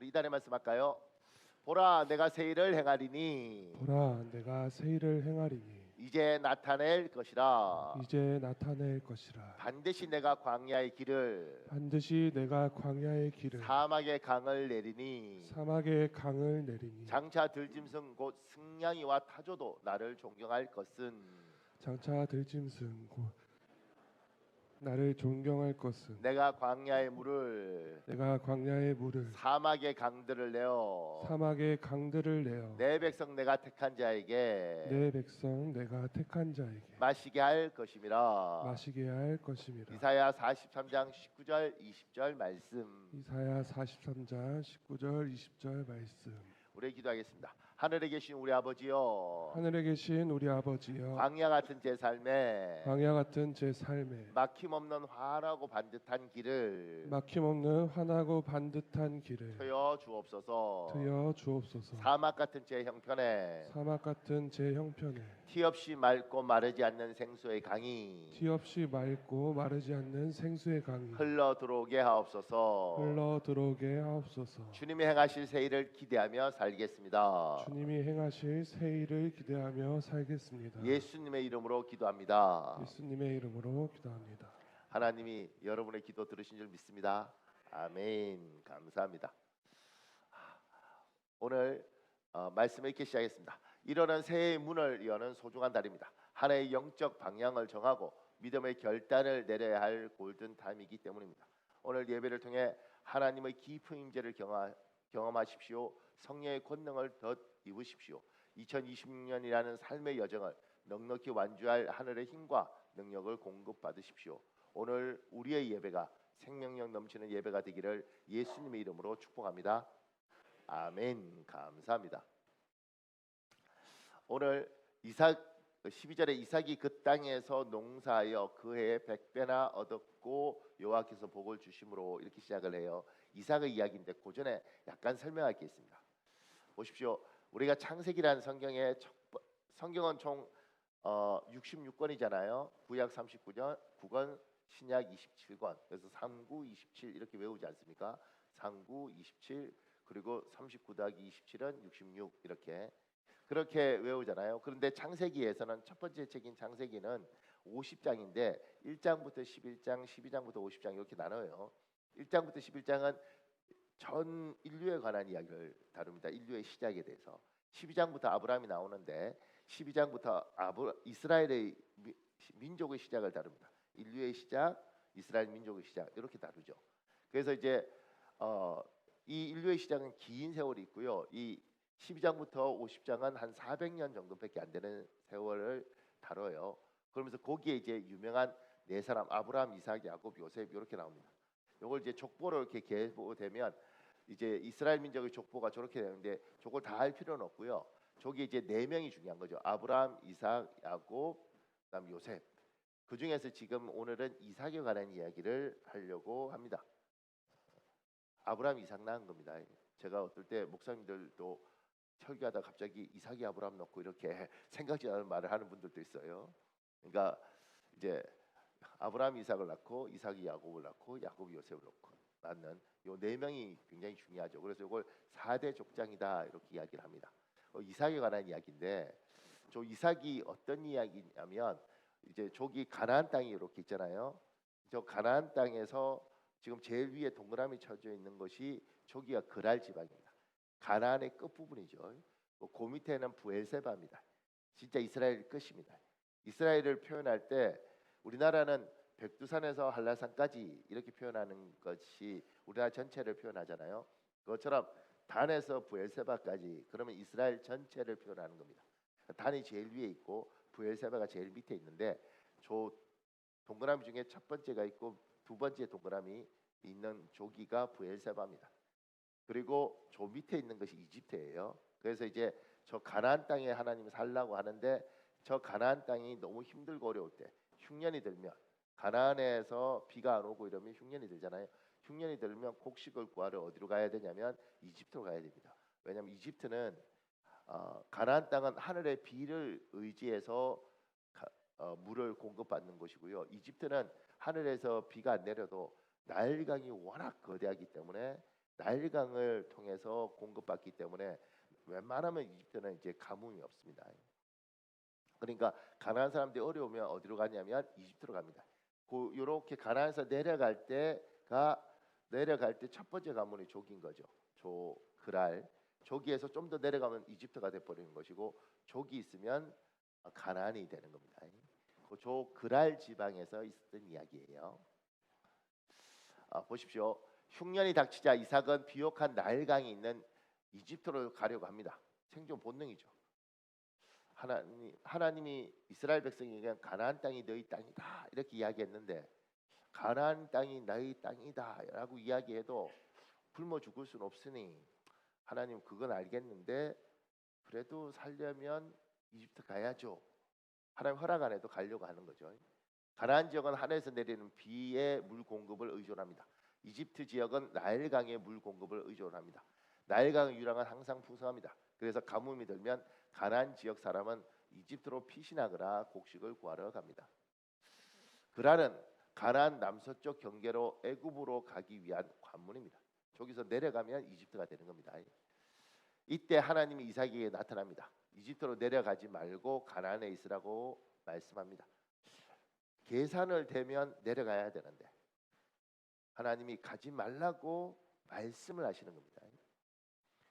우리 이단의 말씀 할까요? 보라 내가 새 일을 행하리니 보라, 내가 새 일을 행하리니 이제 나타낼 것이라. 이제 나타낼 것이라. 반드시 내가 광야의 길을 반드시 내가 광야의 길을 사막의 강을 내리니 사막의 강을 내리니 장차 들짐승 곧 승냥이와 타조도 나를 존경할 것은 장차 들짐승 곧 나를 존경할 것은 내가 광야의 물을 내가 광야의 물을 사막의 강들을 내어 사막의 강들을 내어 내 백성 내가 택한 자에게 내 백성 내가 택한 자에게 마시게 할 것임이라. 마시게 할 것임이라. 이사야 43장 19절 20절 말씀. 이사야 43장 19절 20절 말씀. 우리 기도하겠습니다. 하늘에 계신 우리 아버지여, 하늘에 계신 우리 아버지여, 광야 같은 제 삶에 광야 같은 제 삶에 막힘없는 환하고 반듯한 길을 막힘없는 환하고 반듯한 길을 트여 주옵소서. 트여 주옵소서. 사막 같은 제 형편에 사막 같은 제 형편에 티 없이 맑고 마르지 않는 생수의 강이 티 없이 맑고 마르지 않는 생수의 강이 흘러 들어오게 하옵소서. 흘러 들어오게 하옵소서. 주님이 행하실 새 일을 기대하며 살겠습니다. 주님이 행하실 새 일을 기대하며 살겠습니다. 예수님의 이름으로 기도합니다. 예수님의 이름으로 기도합니다. 하나님이 여러분의 기도 들으신 줄 믿습니다. 아멘. 감사합니다. 오늘 말씀을 읽기 시작했습니다. 이러는 새해의 문을 여는 소중한 달입니다. 한 해의 영적 방향을 정하고 믿음의 결단을 내려야 할 골든 타임이기 때문입니다. 오늘 예배를 통해 하나님의 깊은 임재를 경험하십시오. 성령의 권능을 덧 입으십시오. 2026년이라는 삶의 여정을 넉넉히 완주할 하늘의 힘과 능력을 공급받으십시오. 오늘 우리의 예배가 생명력 넘치는 예배가 되기를 예수님의 이름으로 축복합니다. 아멘. 감사합니다. 오늘 이삭 12절에 이삭이 그 땅에서 농사하여 그 해에 100배나 얻었고 여호와께서 복을 주심으로 이렇게 시작을 해요. 이삭의 이야기인데 그 전에 약간 설명할 게 있습니다. 보십시오. 우리가 창세기라는 성경은 총 66권이잖아요. 구약 39권, 신약 27권. 그래서 39, 27 이렇게 외우지 않습니까? 39, 27 그리고 39 더하기 27은 66 이렇게 그렇게 외우잖아요. 그런데 창세기에서는 첫 번째 책인 창세기는 50장인데 1장부터 11장, 12장부터 50장 이렇게 나눠요. 1장부터 11장은 전 인류에 관한 이야기를 다룹니다. 인류의 시작에 대해서. 12장부터 아브라함이 나오는데 12장부터 이스라엘의 민족의 시작을 다룹니다. 인류의 시작, 이스라엘 민족의 시작 이렇게 다루죠. 그래서 이제 이 인류의 시작은 긴 세월이 있고요. 이 12장부터 50장은 한 400년 정도밖에 안 되는 세월을 다뤄요. 그러면서 거기에 이제 유명한 네 사람 아브라함, 이삭, 야곱, 요셉 이렇게 나옵니다. 이걸 이제 족보로 이렇게 계보되면 이제 이스라엘 민족의 족보가 저렇게 되는데 저걸 다 할 필요는 없고요. 저기 이제 네 명이 중요한 거죠. 아브라함, 이삭, 야곱, 그다음 요셉. 그 중에서 지금 오늘은 이삭에 관한 이야기를 하려고 합니다. 아브라함, 이삭 낳은 겁니다. 제가 어떨 때 목사님들도 설교하다 갑자기 이삭이 아브라함 넣고 이렇게 생각지 않은 말을 하는 분들도 있어요. 그러니까 이제 아브라함 이삭을 낳고 이삭이 야곱을 낳고 야곱이 요셉을 낳는 요 네 명이 굉장히 중요하죠. 그래서 이걸 4대 족장이다 이렇게 이야기를 합니다. 이삭에 관한 이야기인데 저 이삭이 어떤 이야기냐면 이제 저기 가나안 땅이 이렇게 있잖아요. 저 가나안 땅에서 지금 제일 위에 동그라미 쳐져 있는 것이 저기가 그랄 지방입니다. 가나안의 끝부분이죠. 그 밑에는 부엘세바입니다. 진짜 이스라엘 끝입니다. 이스라엘을 표현할 때 우리나라는 백두산에서 한라산까지 이렇게 표현하는 것이 우리나라 전체를 표현하잖아요. 그것처럼 단에서 부엘세바까지 그러면 이스라엘 전체를 표현하는 겁니다. 단이 제일 위에 있고 부엘세바가 제일 밑에 있는데 저 동그라미 중에 첫 번째가 있고 두 번째 동그라미 있는 조기가 부엘세바입니다. 그리고 저 밑에 있는 것이 이집트예요. 그래서 이제 저 가나안 땅에 하나님이 살라고 하는데 저 가나안 땅이 너무 힘들고 어려울 때 흉년이 들면 가나안에서 비가 안 오고 이러면 흉년이 들잖아요. 흉년이 들면 곡식을 구하러 어디로 가야 되냐면 이집트로 가야 됩니다. 왜냐하면 이집트는 가나안 땅은 하늘의 비를 의지해서 물을 공급받는 곳이고요. 이집트는 하늘에서 비가 안 내려도 나일강이 워낙 거대하기 때문에 나일강을 통해서 공급받기 때문에 웬만하면 이집트는 이제 가뭄이 없습니다. 그러니까 가나안 사람들이 어려우면 어디로 가냐면 이집트로 갑니다. 요렇게 가나안에서 내려갈 때 첫 번째 관문이 족인 거죠. 그랄. 족에서 좀 더 내려가면 이집트가 돼 버리는 것이고, 족이 있으면 가나안이 되는 겁니다. 그랄 지방에서 있었던 이야기예요. 보십시오. 흉년이 닥치자 이삭은 비옥한 나일강이 있는 이집트로 가려고 합니다. 생존 본능이죠. 하나님이 이스라엘 백성에게 가나안 땅이 너희 땅이다 이렇게 이야기했는데, 가나안 땅이 너희 땅이다라고 이야기해도 굶어 죽을 수는 없으니 하나님 그건 알겠는데 그래도 살려면 이집트 가야죠. 하나님 허락 안 해도 가려고 하는 거죠. 가나안 지역은 하늘에서 내리는 비의 물 공급을 의존합니다. 이집트 지역은 나일강의 물 공급을 의존합니다. 나일강 유량은 항상 풍성합니다. 그래서 가뭄이 들면 가나안 지역 사람은 이집트로 피신하거나 곡식을 구하러 갑니다. 그랄은 가나안 남서쪽 경계로 애굽으로 가기 위한 관문입니다. 저기서 내려가면 이집트가 되는 겁니다. 이때 하나님이 이삭에게 나타납니다. 이집트로 내려가지 말고 가나안에 있으라고 말씀합니다. 계산을 대면 내려가야 되는데 하나님이 가지 말라고 말씀을 하시는 겁니다.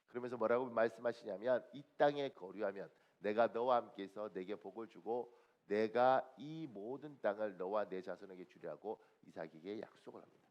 그러면서 뭐라고 말씀하시냐면, 이 땅에 거류하면 내가 너와 함께해서 내게 복을 주고 내가 이 모든 땅을 너와 내 자손에게 주리라고 이삭에게 약속을 합니다.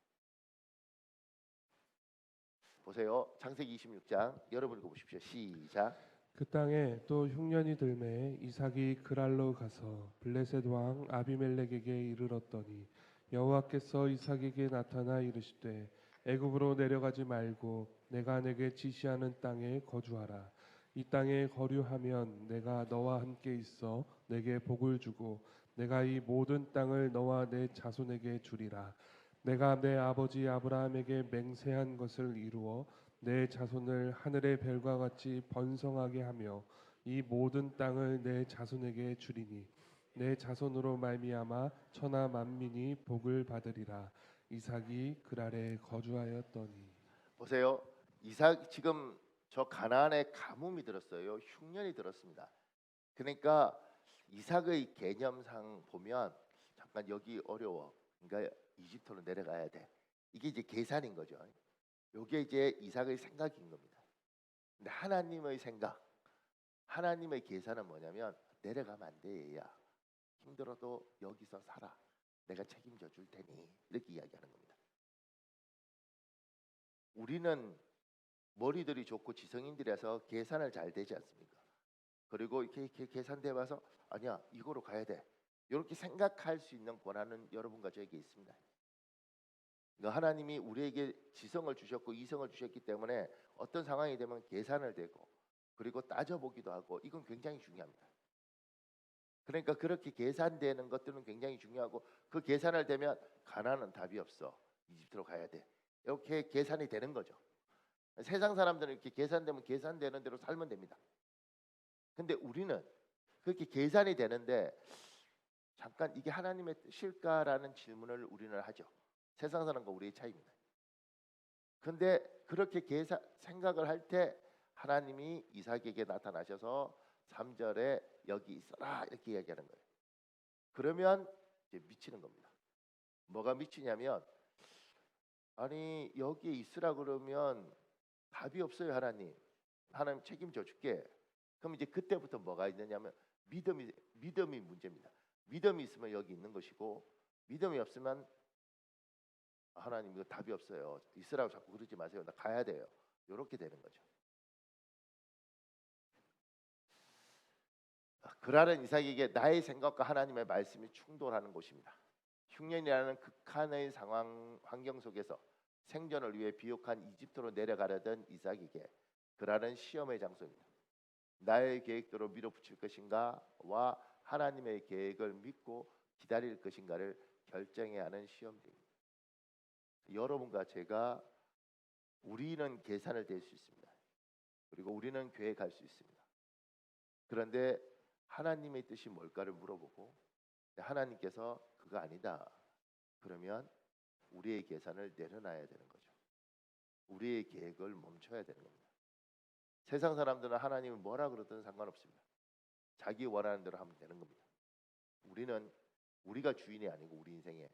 보세요. 창세기 26장 여러분 읽어보십시오. 시작. 그 땅에 또 흉년이 들매 이삭이 그랄로 가서 블레셋 왕 아비멜렉에게 이르렀더니 여호와께서 이삭에게 나타나 이르시되 애굽으로 내려가지 말고 내가 내게 지시하는 땅에 거주하라. 이 땅에 거류하면 내가 너와 함께 있어 내게 복을 주고 내가 이 모든 땅을 너와 내 자손에게 주리라. 내가 내 아버지 아브라함에게 맹세한 것을 이루어 내 자손을 하늘의 별과 같이 번성하게 하며 이 모든 땅을 내 자손에게 주리니 내 자손으로 말미암아 천하 만민이 복을 받으리라. 이삭이 그랄에 거주하였더니. 보세요. 이삭 지금 저 가나안에 가뭄이 들었어요. 흉년이 들었습니다. 그러니까 이삭의 개념상 보면 잠깐 여기 어려워. 그러니까 이집트로 내려가야 돼. 이게 이제 계산인 거죠. 이게 이제 이삭의 생각인 겁니다. 근데 하나님의 생각, 하나님의 계산은 뭐냐면 내려가면 안 돼, 얘야. 힘들어도 여기서 살아. 내가 책임져 줄 테니. 이렇게 이야기하는 겁니다. 우리는 머리들이 좋고 지성인들이라서 계산을 잘 되지 않습니까? 그리고 이렇게 계산돼 봐서 아니야, 이거로 가야 돼. 이렇게 생각할 수 있는 권한은 여러분과 저에게 있습니다. 그러니까 하나님이 우리에게 지성을 주셨고 이성을 주셨기 때문에 어떤 상황이 되면 계산을 대고 그리고 따져보기도 하고, 이건 굉장히 중요합니다. 그러니까 그렇게 계산되는 것들은 굉장히 중요하고, 그 계산을 대면 가나안은 답이 없어. 이집트로 가야 돼. 이렇게 계산이 되는 거죠. 세상 사람들은 이렇게 계산되면 계산되는 대로 살면 됩니다. 근데 우리는 그렇게 계산이 되는데 잠깐 이게 하나님의 뜻일까라는 질문을 우리는 하죠. 세상 사람과 우리의 차이입니다. 근데 그렇게 생각을 할 때 하나님이 이삭에게 나타나셔서 3절에 여기 있어라 이렇게 이야기하는 거예요. 그러면 이제 미치는 겁니다. 뭐가 미치냐면, 아니 여기에 있으라 그러면 답이 없어요. 하나님 책임져 줄게. 그럼 이제 그때부터 뭐가 있느냐면 믿음이 문제입니다. 믿음이 있으면 여기 있는 것이고, 믿음이 없으면 하나님 이거 답이 없어요. 있으라고 자꾸 그러지 마세요. 나 가야 돼요. 이렇게 되는 거죠. 그랄은 이삭에게 나의 생각과 하나님의 말씀이 충돌하는 곳입니다. 흉년이라는 극한의 환경 속에서 생존을 위해 비옥한 이집트로 내려가려던 이삭에게 그랄은 시험의 장소입니다. 나의 계획대로 밀어붙일 것인가와 하나님의 계획을 믿고 기다릴 것인가를 결정해야 하는 시험입니다. 여러분과 제가, 우리는 계산을 댈 수 있습니다. 그리고 우리는 계획할 수 있습니다. 그런데 하나님의 뜻이 뭘까를 물어보고 하나님께서 그거 아니다 그러면 우리의 계산을 내려놔야 되는 거죠. 우리의 계획을 멈춰야 되는 겁니다. 세상 사람들은 하나님이 뭐라 그러든 상관없습니다. 자기 원하는 대로 하면 되는 겁니다. 우리는 우리가 주인이 아니고 우리 인생에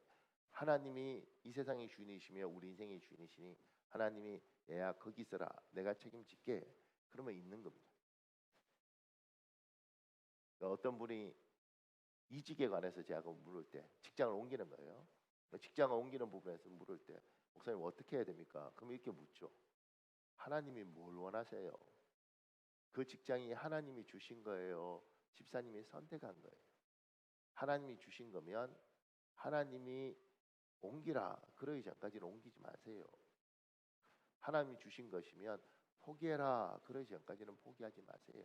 하나님이 이 세상의 주인이시며 우리 인생의 주인이시니 하나님이 얘야 거기 있어라 내가 책임질게 그러면 있는 겁니다. 그러니까 어떤 분이 이직에 관해서 제가 물을 때 직장을 옮기는 거예요. 직장을 옮기는 부분에서 물을 때 목사님 어떻게 해야 됩니까? 그럼 이렇게 묻죠. 하나님이 뭘 원하세요? 그 직장이 하나님이 주신 거예요? 집사님이 선택한 거예요? 하나님이 주신 거면 하나님이 옮기라 그러기 전까지는 옮기지 마세요. 하나님이 주신 것이면 포기해라 그러기 전까지는 포기하지 마세요.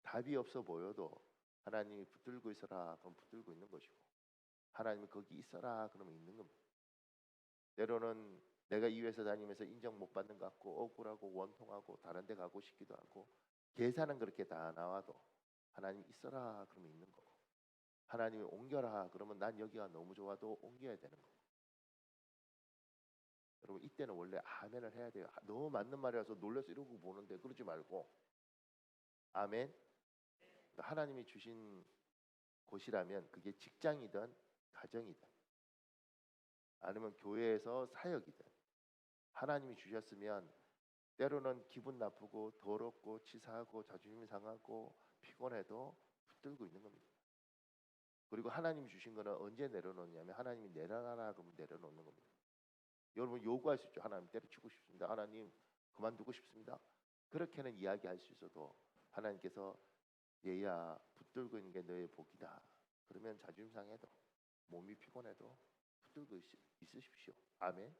답이 없어 보여도 하나님이 붙들고 있어라 그럼 붙들고 있는 것이고 하나님이 거기 있어라 그러면 있는 겁니다. 때로는 내가 이 회사 다니면서 인정 못 받는 것 같고 억울하고 원통하고 다른 데 가고 싶기도 하고 계산은 그렇게 다 나와도 하나님 있어라 그러면 있는 거고 하나님이 옮겨라 그러면 난 여기가 너무 좋아도 옮겨야 되는 거고 여러분 이때는 원래 아멘을 해야 돼요. 너무 맞는 말이라서 놀라서 이러고 보는데 그러지 말고 아멘. 하나님이 주신 곳이라면 그게 직장이든 가정이든 아니면 교회에서 사역이든 하나님이 주셨으면 때로는 기분 나쁘고 더럽고 치사하고 자존심 상하고 피곤해도 붙들고 있는 겁니다. 그리고 하나님이 주신 거는 언제 내려놓냐면 하나님이 내려놔라 그러면 내려놓는 겁니다. 여러분 요구할 수 있죠. 하나님 때려치고 싶습니다. 하나님 그만두고 싶습니다. 그렇게는 이야기할 수 있어도 하나님께서 얘야 붙들고 있는 게 너의 복이다. 그러면 자존심 상해도 몸이 피곤해도 붙들고 있으십시오. 아멘.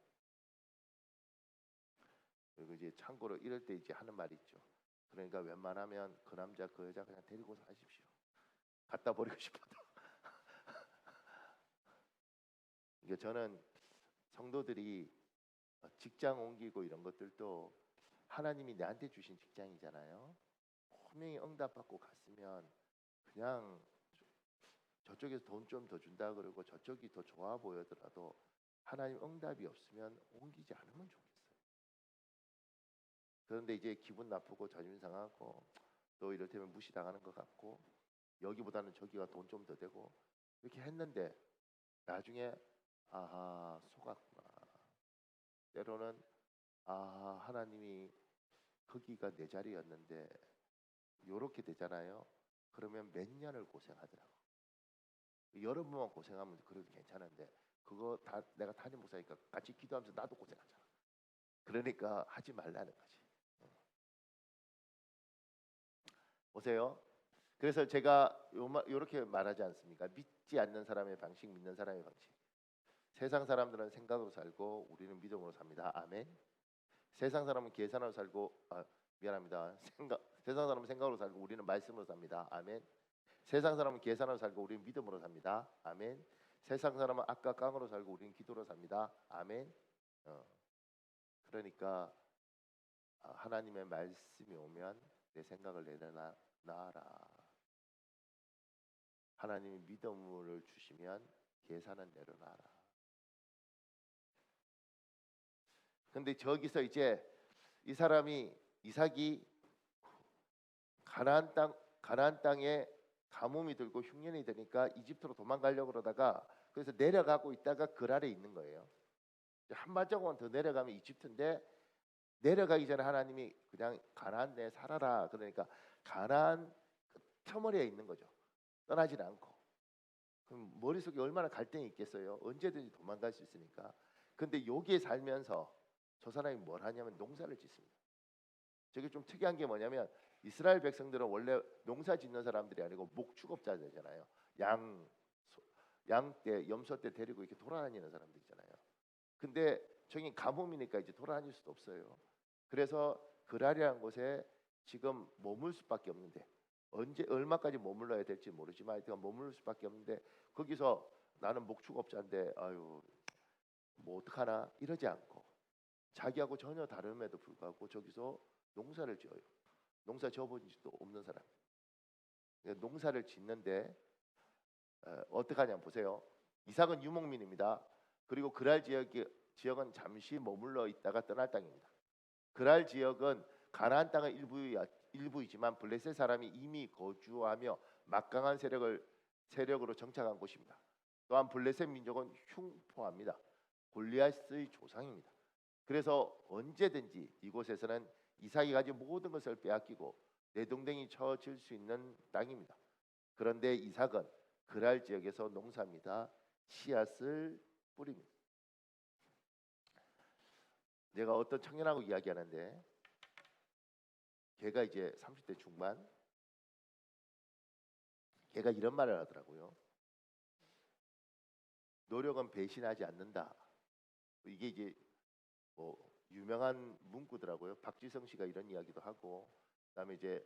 그리고 이제 참고로 이럴 때 이제 하는 말이 있죠. 그러니까 웬만하면 그 남자 그 여자 그냥 데리고 사십시오. 갖다 버리고 싶어도. 그러니까 저는 성도들이 직장 옮기고 이런 것들도 하나님이 내한테 주신 직장이잖아요. 분명히 응답받고 갔으면 그냥 저쪽에서 돈 좀 더 준다 그러고 저쪽이 더 좋아 보여더라도 하나님 응답이 없으면 옮기지 않으면 좋겠어요. 그런데 이제 기분 나쁘고 자존심 상하고 또 이를테면 무시당하는 것 같고 여기보다는 저기가 돈 좀 더 되고 이렇게 했는데 나중에 아하 속았구나. 때로는 아 하나님이 거기가 내 자리였는데 요렇게 되잖아요. 그러면 몇 년을 고생하더라고. 여러 번만 고생하면 그래도 괜찮은데 그거 다 내가 담임 목사니까 같이 기도하면서 나도 고생하잖아. 그러니까 하지 말라는 거지. 보세요. 그래서 제가 요렇게 말하지 않습니까? 믿지 않는 사람의 방식, 믿는 사람의 방식. 세상 사람들은 생각으로 살고 우리는 믿음으로 삽니다. 아멘. 세상 사람은 계산으로 살고 미안합니다. 세상 사람은 생각으로 살고 우리는 말씀으로 삽니다. 아멘. 세상 사람은 계산으로 살고 우리는 믿음으로 삽니다. 아멘. 세상 사람은 악과 깡으로 살고 우리는 기도로 삽니다. 아멘. 그러니까 하나님의 말씀이 오면 내 생각을 내려놔라. 하나님이 믿음을 주시면 계산은 내려놔라. 근데 저기서 이제 이 사람이 이삭이 가나안 땅에 가뭄이 들고 흉년이 되니까 이집트로 도망가려고 그러다가 그래서 내려가고 있다가 그랄에 있는 거예요. 한 발자국만 더 내려가면 이집트인데 내려가기 전에 하나님이 그냥 가나안 내에 살아라. 그러니까 가나안 터머리에 있는 거죠. 떠나질 않고. 그럼 머릿속에 얼마나 갈등이 있겠어요. 언제든지 도망갈 수 있으니까. 근데 여기에 살면서 저 사람이 뭘 하냐면 농사를 짓습니다. 저게 좀 특이한 게 뭐냐면 이스라엘 백성들은 원래 농사 짓는 사람들이 아니고 목축업자들이잖아요. 양떼, 염소떼 데리고 이렇게 돌아다니는 사람들이잖아요. 근데 저기 가뭄이니까 이제 돌아다닐 수도 없어요. 그래서 그랄이라는 곳에 지금 머물 수밖에 없는데 언제 얼마까지 머물러야 될지 모르지만 하여튼 머물 수밖에 없는데 거기서 나는 목축업자인데 아유 뭐 어떡하나 이러지 않고 자기하고 전혀 다름에도 불구하고 저기서 농사를 지어요. 농사 지어본 적도 없는 사람. 농사를 짓는데 어떻게 하냐 보세요. 이삭은 유목민입니다. 그리고 그랄 지역이 지역은 잠시 머물러 있다가 떠날 땅입니다. 그랄 지역은 가나안 땅의 일부이지만 블레셋 사람이 이미 거주하며 막강한 세력으로 정착한 곳입니다. 또한 블레셋 민족은 흉포합니다. 골리앗의 조상입니다. 그래서 언제든지 이곳에서는 이삭이 가진 모든 것을 빼앗기고 내동댕이 쳐질 수 있는 땅입니다. 그런데 이삭은 그랄 지역에서 농사입니다. 씨앗을 뿌립니다. 내가 어떤 청년하고 이야기하는데 걔가 이제 30대 중반, 걔가 이런 말을 하더라고요. 노력은 배신하지 않는다. 이게 이제 뭐 유명한 문구더라고요. 박지성 씨가 이런 이야기도 하고, 그다음에 이제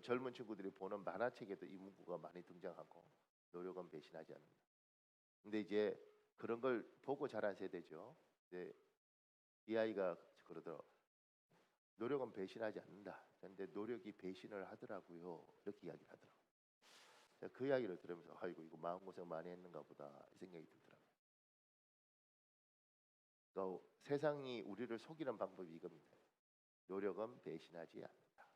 젊은 친구들이 보는 만화책에도 이 문구가 많이 등장하고, 노력은 배신하지 않는다. 근데 이제 그런 걸 보고 자란 세대죠. 근데 이 아이가 그러더라고. 노력은 배신하지 않는다. 그런데 노력이 배신을 하더라고요. 이렇게 이야기를 하더라고요. 그 이야기를 들으면서 아이고 이거 마음고생 많이 했는가 보다 이 생각이 들더라고요. 그러니까 세상이 우리를 속이는 방법이 이겁니다. 노력은 배신하지 않는다.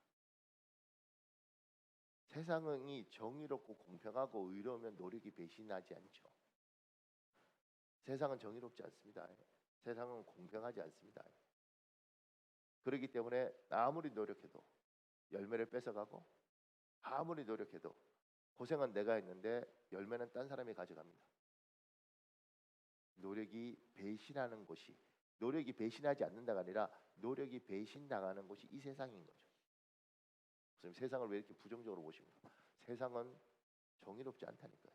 세상이 정의롭고 공평하고 의로우면 노력이 배신하지 않죠. 세상은 정의롭지 않습니다. 세상은 공평하지 않습니다. 그렇기 때문에 아무리 노력해도 열매를 뺏어가고, 아무리 노력해도 고생은 내가 했는데 열매는 딴 사람이 가져갑니다. 노력이 배신하는 곳이, 노력이 배신하지 않는다가 아니라 노력이 배신당하는 곳이 이 세상인 거죠. 그럼 세상을 왜 이렇게 부정적으로 보십니까? 세상은 정의롭지 않다니까요.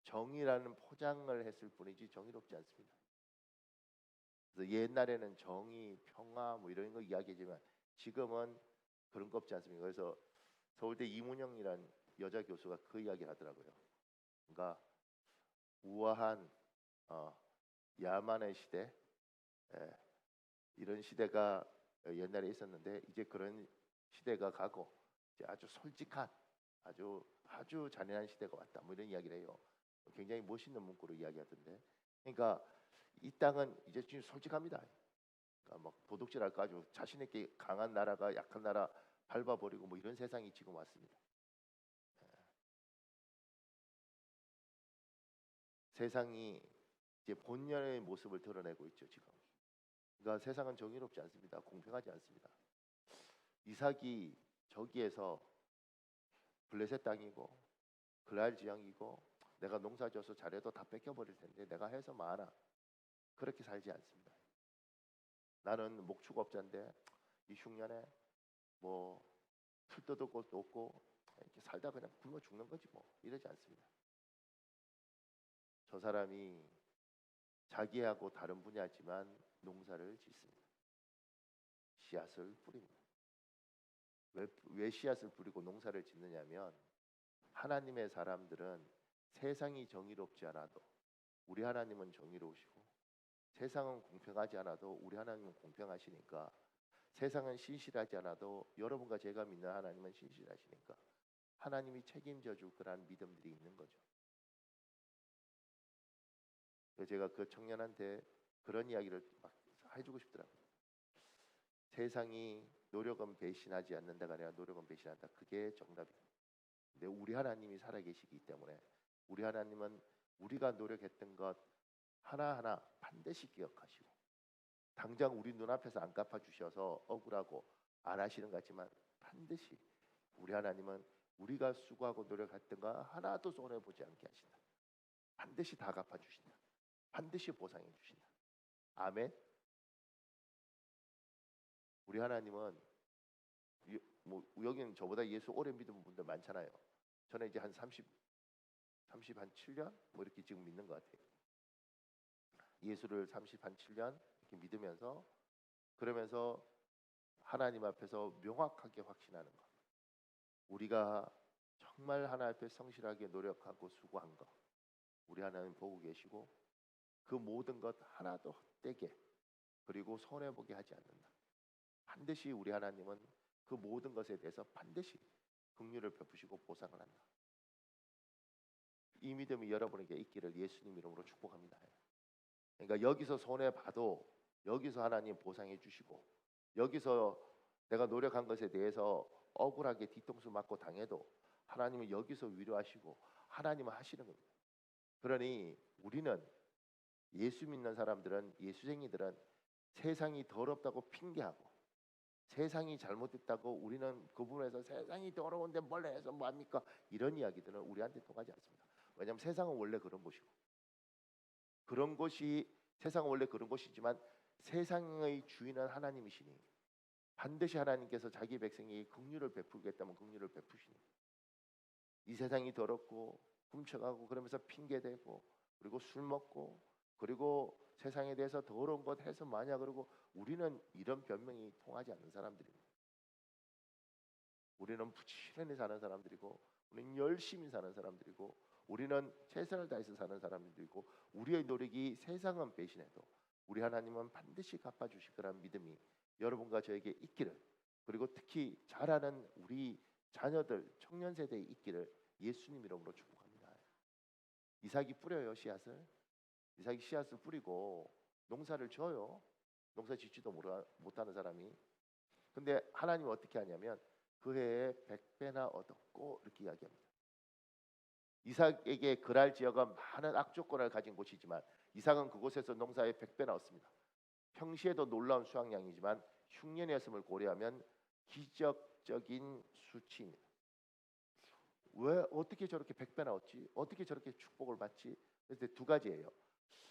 정의라는 포장을 했을 뿐이지 정의롭지 않습니다. 그래서 옛날에는 정의, 평화 뭐 이런 거 이야기하지만 지금은 그런 거 없지 않습니까? 그래서 서울대 이문영이란 여자 교수가 그 이야기를 하더라고요. 그러니까 우아한 야만의 시대, 이런 시대가 옛날에 있었는데 이제 그런 시대가 가고 이제 아주 솔직한 아주 잔인한 시대가 왔다. 뭐 이런 이야기를 해요. 굉장히 멋있는 문구로 이야기하던데. 그러니까 이 땅은 이제 지금 솔직합니다. 그러니까 막 도둑질할까 아주 자신 있게 강한 나라가 약한 나라 밟아버리고 뭐 이런 세상이 지금 왔습니다. 세상이 이제 본연의 모습을 드러내고 있죠 지금. 그러니까 세상은 정의롭지 않습니다. 공평하지 않습니다. 이삭이 저기에서 블레셋 땅이고 그랄 지형이고 내가 농사져서 잘해도 다 뺏겨버릴 텐데 내가 해서 많아. 그렇게 살지 않습니다. 나는 목축업자인데 이 흉년에 뭐 풀 뜯을 것도 없고 이렇게 살다 그냥 굶어 죽는 거지 뭐 이러지 않습니다. 저 사람이 자기하고 다른 분야지만 농사를 짓습니다. 씨앗을 뿌립니다. 왜 씨앗을 뿌리고 농사를 짓느냐면 하나님의 사람들은 세상이 정의롭지 않아도 우리 하나님은 정의로우시고 세상은 공평하지 않아도 우리 하나님은 공평하시니까 세상은 신실하지 않아도 여러분과 제가 믿는 하나님은 신실하시니까 하나님이 책임져 줄 거라는 믿음들이 있는 거죠. 그래서 제가 그 청년한테 그런 이야기를 막 해주고 싶더라고요. 세상이 노력은 배신하지 않는다가 아니라 노력은 배신한다. 그게 정답이에요. 근데 우리 하나님이 살아계시기 때문에 우리 하나님은 우리가 노력했던 것 하나하나 반드시 기억하시고 당장 우리 눈앞에서 안 갚아주셔서 억울하고 안 하시는 것 같지만 반드시 우리 하나님은 우리가 수고하고 노력했던 거 하나도 손해보지 않게 하신다. 반드시 다 갚아주신다. 반드시 보상해 주신다. 아멘. 우리 하나님은 뭐 여기는 저보다 예수 오래 믿은 분들 많잖아요. 저는 이제 한 7년 뭐 이렇게 지금 믿는 것 같아요. 예수를 7년 이렇게 믿으면서 그러면서 하나님 앞에서 명확하게 확신하는 것. 우리가 정말 하나님 앞에 성실하게 노력하고 수고한 것 우리 하나님 보고 계시고 그 모든 것 하나도 헛되게 그리고 손해보게 하지 않는다. 반드시 우리 하나님은 그 모든 것에 대해서 반드시 긍휼을 베푸시고 보상을 한다. 이 믿음이 여러분에게 있기를 예수님 이름으로 축복합니다. 그러니까 여기서 손해 봐도 여기서 하나님 보상해 주시고, 여기서 내가 노력한 것에 대해서 억울하게 뒤통수 맞고 당해도 하나님은 여기서 위로하시고 하나님은 하시는 겁니다. 그러니 우리는, 예수 믿는 사람들은, 예수쟁이들은 세상이 더럽다고 핑계하고 세상이 잘못됐다고 우리는 그 부분에서 세상이 더러운데 뭘 해서 뭐합니까? 이런 이야기들은 우리한테 통하지 않습니다. 왜냐하면 세상은 원래 그런 곳이고, 그런 곳이, 세상은 원래 그런 곳이지만 세상의 주인은 하나님이시니 반드시 하나님께서 자기 백성에게 긍휼을 베풀겠다면 긍휼을 베푸시니, 이 세상이 더럽고 훔쳐가고 그러면서 핑계대고 그리고 술 먹고 그리고 세상에 대해서 더러운 것 해서 마냐 그러고, 우리는 이런 변명이 통하지 않는 사람들입니다. 우리는 부지런히 사는 사람들이고, 우리는 열심히 사는 사람들이고, 우리는 최선을 다해서 사는 사람들이고, 우리의 노력이 세상은 배신해도 우리 하나님은 반드시 갚아주실 거라는 믿음이 여러분과 저에게 있기를, 그리고 특히 자라는 우리 자녀들, 청년 세대에 있기를 예수님 이름으로 축복합니다. 이삭이 뿌려요, 씨앗을. 이삭이 씨앗을 뿌리고 농사를 져요. 농사 짓지도 못하는 사람이. 근데 하나님은 어떻게 하냐면 그 해에 100배나 얻었고 이렇게 이야기합니다. 이삭에게 그랄 지역은 많은 악조건을 가진 곳이지만 이삭은 그곳에서 농사에 100배나 얻습니다. 평시에도 놀라운 수확량이지만 흉년이었음을 고려하면 기적적인 수치입니다. 왜 어떻게 저렇게 100배나 얻지? 어떻게 저렇게 축복을 받지? 그래서 두 가지예요.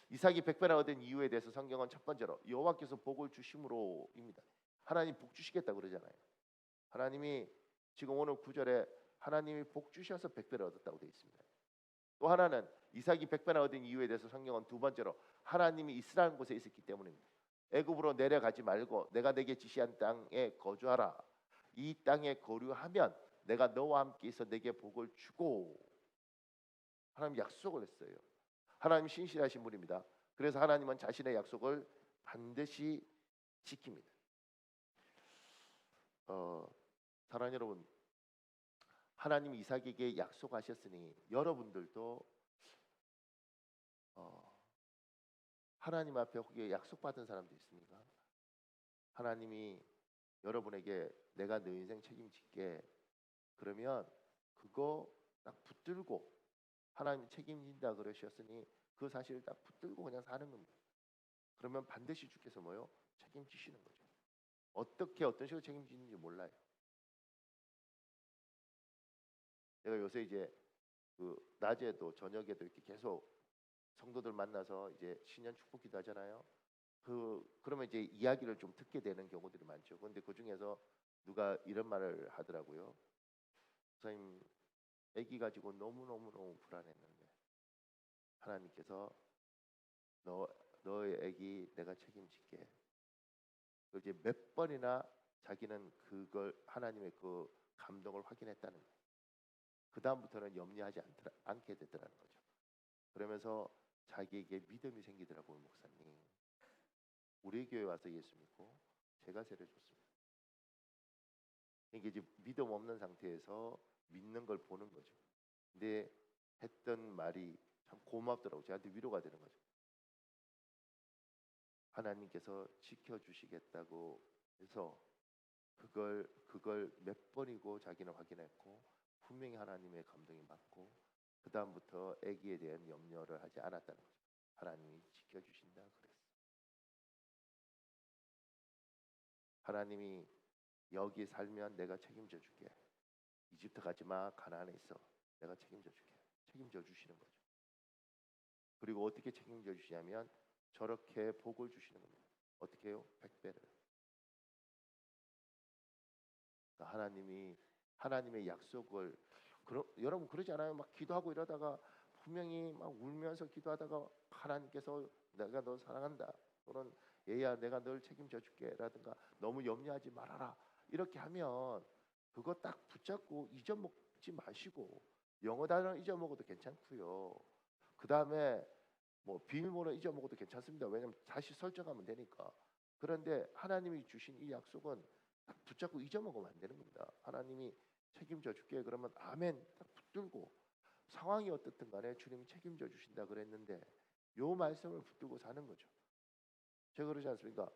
이삭이 100배나 얻은 이유에 대해서 성경은 첫 번째로 여호와께서 복을 주심으로입니다. 하나님 복 주시겠다 그러잖아요. 하나님이 지금 오늘 9절에 하나님이 복 주셔서 100배를 얻었다고 되어 있습니다. 또 하나는 이삭이 100배나 얻은 이유에 대해서 성경은 두 번째로 하나님이 이스라엘 곳에 있었기 때문입니다. 애굽으로 내려가지 말고 내가 내게 지시한 땅에 거주하라. 이 땅에 거류하면 내가 너와 함께 있어 내게 복을 주고, 하나님 약속을 했어요. 하나님 신실하신 분입니다. 그래서 하나님은 자신의 약속을 반드시 지킵니다. 사랑하는 여러분, 하나님이 이삭에게 약속하셨으니 여러분들도 하나님 앞에 혹시 약속받은 사람도 있습니까? 하나님이 여러분에게 내가 너 인생 책임질게, 그러면 그거 딱 붙들고, 하나님 책임진다 그러셨으니 그 사실을 딱 붙들고 그냥 사는 겁니다. 그러면 반드시 주께서 뭐요? 책임지시는 거죠. 어떻게 어떤 식으로 책임지는지 몰라요. 내가 요새 이제 그 낮에도 저녁에도 이렇게 계속 성도들 만나서 이제 신년 축복기도 하잖아요. 그러면 이제 이야기를 좀 듣게 되는 경우들이 많죠. 그런데 그 중에서 누가 이런 말을 하더라고요. 선생님, 아기 가지고 너무 불안했는데 하나님께서 너의 아기 내가 책임질게. 이제 몇 번이나 자기는 그걸 하나님의 그 감동을 확인했다는 거예요. 그 다음부터는 염려하지 않게 되더라는 거죠. 그러면서 자기에게 믿음이 생기더라고요. 목사님, 우리 교회 와서 예수 믿고 제가 세례 줬습니다. 이게 이제 믿음 없는 상태에서 믿는 걸 보는 거죠. 근데 했던 말이 참 고맙더라고요. 저한테 위로가 되는 거죠. 하나님께서 지켜주시겠다고 해서 그걸 몇 번이고 자기는 확인했고 분명히 하나님의 감동이 맞고 그 다음부터 아기에 대한 염려를 하지 않았다는 거죠. 하나님이 지켜주신다 그랬어. 하나님이 여기 살면 내가 책임져 줄게. 이집트 가지 마. 가나안에 있어. 내가 책임져 줄게. 책임져 주시는 거죠. 그리고 어떻게 책임져 주시냐면 저렇게 복을 주시는 겁니다. 어떻게 해요? 100배를. 그러니까 하나님의 약속을, 여러분 그러지 않아요? 막 기도하고 이러다가 분명히 막 울면서 기도하다가 하나님께서 내가 너 사랑한다, 또는 얘야 내가 널 책임져 줄게 라든가 너무 염려하지 말아라 이렇게 하면 그거 딱 붙잡고 잊어먹지 마시고, 영어 단어 잊어먹어도 괜찮고요. 그 다음에 뭐 비밀번호 잊어먹어도 괜찮습니다. 왜냐하면 다시 설정하면 되니까. 그런데 하나님이 주신 이 약속은 딱 붙잡고 잊어먹으면 안 되는 겁니다. 하나님이 책임져 줄게 그러면 아멘 딱 붙들고 상황이 어떻든 간에 주님이 책임져 주신다 그랬는데 요 말씀을 붙들고 사는 거죠. 제가 그러지 않습니까?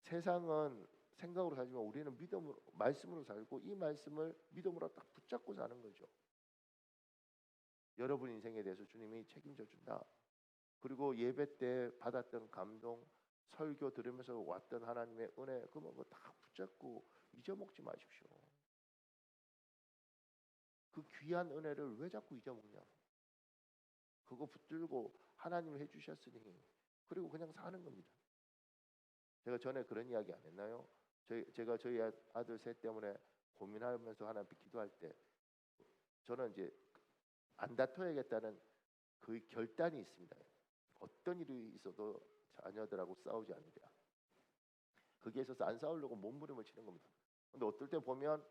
세상은 생각으로 살지만 우리는 믿음으로 말씀으로 살고 이 말씀을 믿음으로 딱 붙잡고 사는 거죠. 여러분 인생에 대해서 주님이 책임져 준다. 그리고 예배 때 받았던 감동, 설교 들으면서 왔던 하나님의 은혜 그거 다 붙잡고 잊어먹지 마십시오. 그 귀한 은혜를 왜 자꾸 잊어먹냐? 그거 붙들고 하나님이 해주셨으니 그리고 그냥 사는 겁니다. 제가 전에 그런 이야기 안 했나요? 제가 저희 아들 셋 때문에 고민하면서 하나님께 기도할 때 저는 이제 안 다퉈야겠다는 그 결단이 있습니다. 어떤 일이 있어도 자녀들하고 싸우지 않으랴. 거기에 있어서 안 싸우려고 몸부림을 치는 겁니다. 근데 어떨 때 보면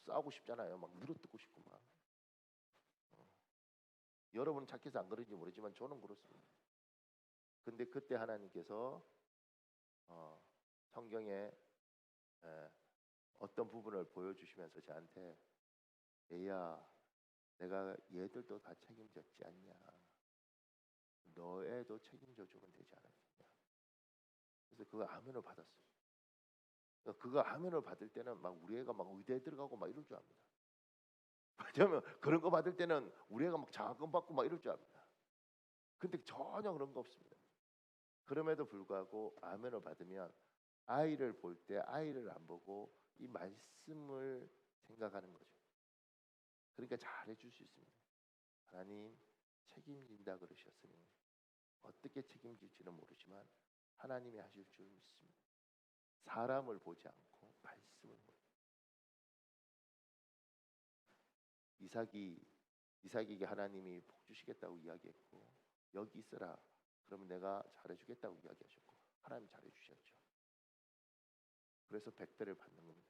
싸우고 싶잖아요. 막 물어뜯고 싶고 막. 여러분은 착해서 안 그런지 모르지만 저는 그렇습니다. 근데 그때 하나님께서 성경에 어떤 부분을 보여주시면서 저한테 얘야 내가 얘들도 다 책임졌지 않냐. 너애도 책임져 주면 되지 않았냐. 그래서 그거 아멘을 받았어요. 그거 아멘을 받을 때는 막 우리 애가 막 의대에 들어가고 막 이럴 줄 압니다. 왜냐면 그런 거 받을 때는 우리 애가 막 장학금 받고 막 이럴 줄 압니다. 근데 전혀 그런 거 없습니다. 그럼에도 불구하고 아멘을 받으면 아이를 볼 때 아이를 안 보고 이 말씀을 생각하는 거죠. 그러니까 잘해줄 수 있습니다. 하나님 책임진다 그러셨으니 어떻게 책임질지는 모르지만 하나님이 하실 줄 믿습니다. 사람을 보지 않고 말씀을 보고 이삭에게 하나님이 복 주시겠다고 이야기했고 여기 있어라 그러면 내가 잘해주겠다고 이야기하셨고 하나님 잘해주셨죠. 그래서 100배를 받는 겁니다.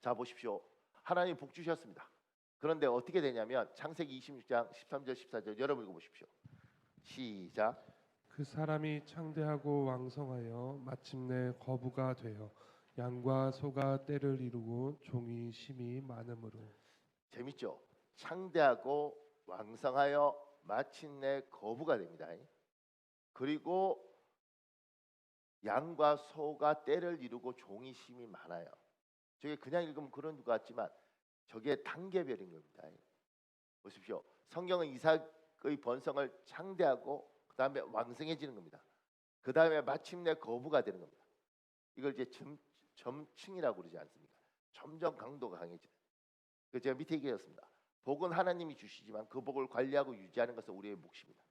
자 보십시오. 하나님 복 주셨습니다. 그런데 어떻게 되냐면 창세기 26장 13절 14절 여러분 읽어보십시오. 시작. 그 사람이 창대하고 왕성하여 마침내 거부가 되어 양과 소가 떼를 이루고 종이 심히 많으므로. 재밌죠? 창대하고 왕성하여 마침내 거부가 됩니다. 그리고 양과 소가 떼를 이루고 종이 심히 많아요. 저게 그냥 읽으면 그런 것 같지만 저게 단계별인 겁니다. 보십시오. 성경은 이삭의 번성을 창대하고 그 다음에 왕성해지는 겁니다. 그 다음에 마침내 거부가 되는 겁니다. 이걸 이제 점층이라고 그러지 않습니까? 점점 강도가 강해지는. 그 제가 밑에 얘기했습니다. 복은 하나님이 주시지만 그 복을 관리하고 유지하는 것은 우리의 몫입니다.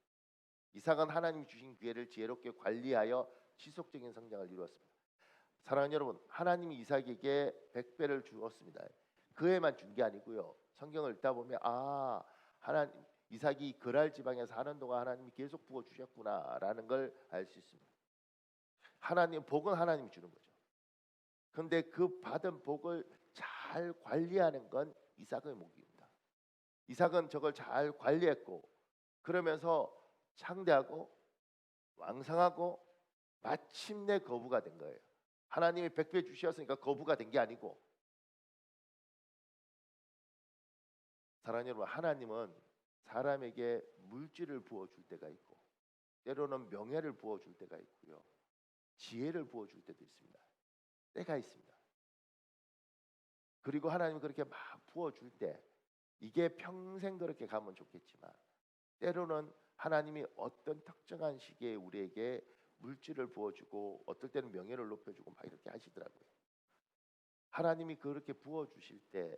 이삭은 하나님이 주신 기회를 지혜롭게 관리하여 지속적인 성장을 이루었습니다. 사랑하는 여러분, 하나님이 이삭에게 100배를 주었습니다. 그 해만 준 게 아니고요. 성경을 읽다 보면 하나님 이삭이 그랄 지방에 사는 동안 하나님이 계속 부어 주셨구나라는 걸 알 수 있습니다. 하나님 복은 하나님이 주는 거죠. 그런데 그 받은 복을 잘 관리하는 건 이삭의 몫입니다. 이삭은 저걸 잘 관리했고 그러면서 창대하고 왕성하고 마침내 거부가 된 거예요. 하나님이 100배 주셨으니까 거부가 된 게 아니고 사랑하는 여러분 하나님은 사람에게 물질을 부어줄 때가 있고 때로는 명예를 부어줄 때가 있고요. 지혜를 부어줄 때도 있습니다. 때가 있습니다. 그리고 하나님이 그렇게 막 부어줄 때 이게 평생 그렇게 가면 좋겠지만 때로는 하나님이 어떤 특정한 시기에 우리에게 물질을 부어주고 어떨 때는 명예를 높여주고 막 이렇게 하시더라고요. 하나님이 그렇게 부어주실 때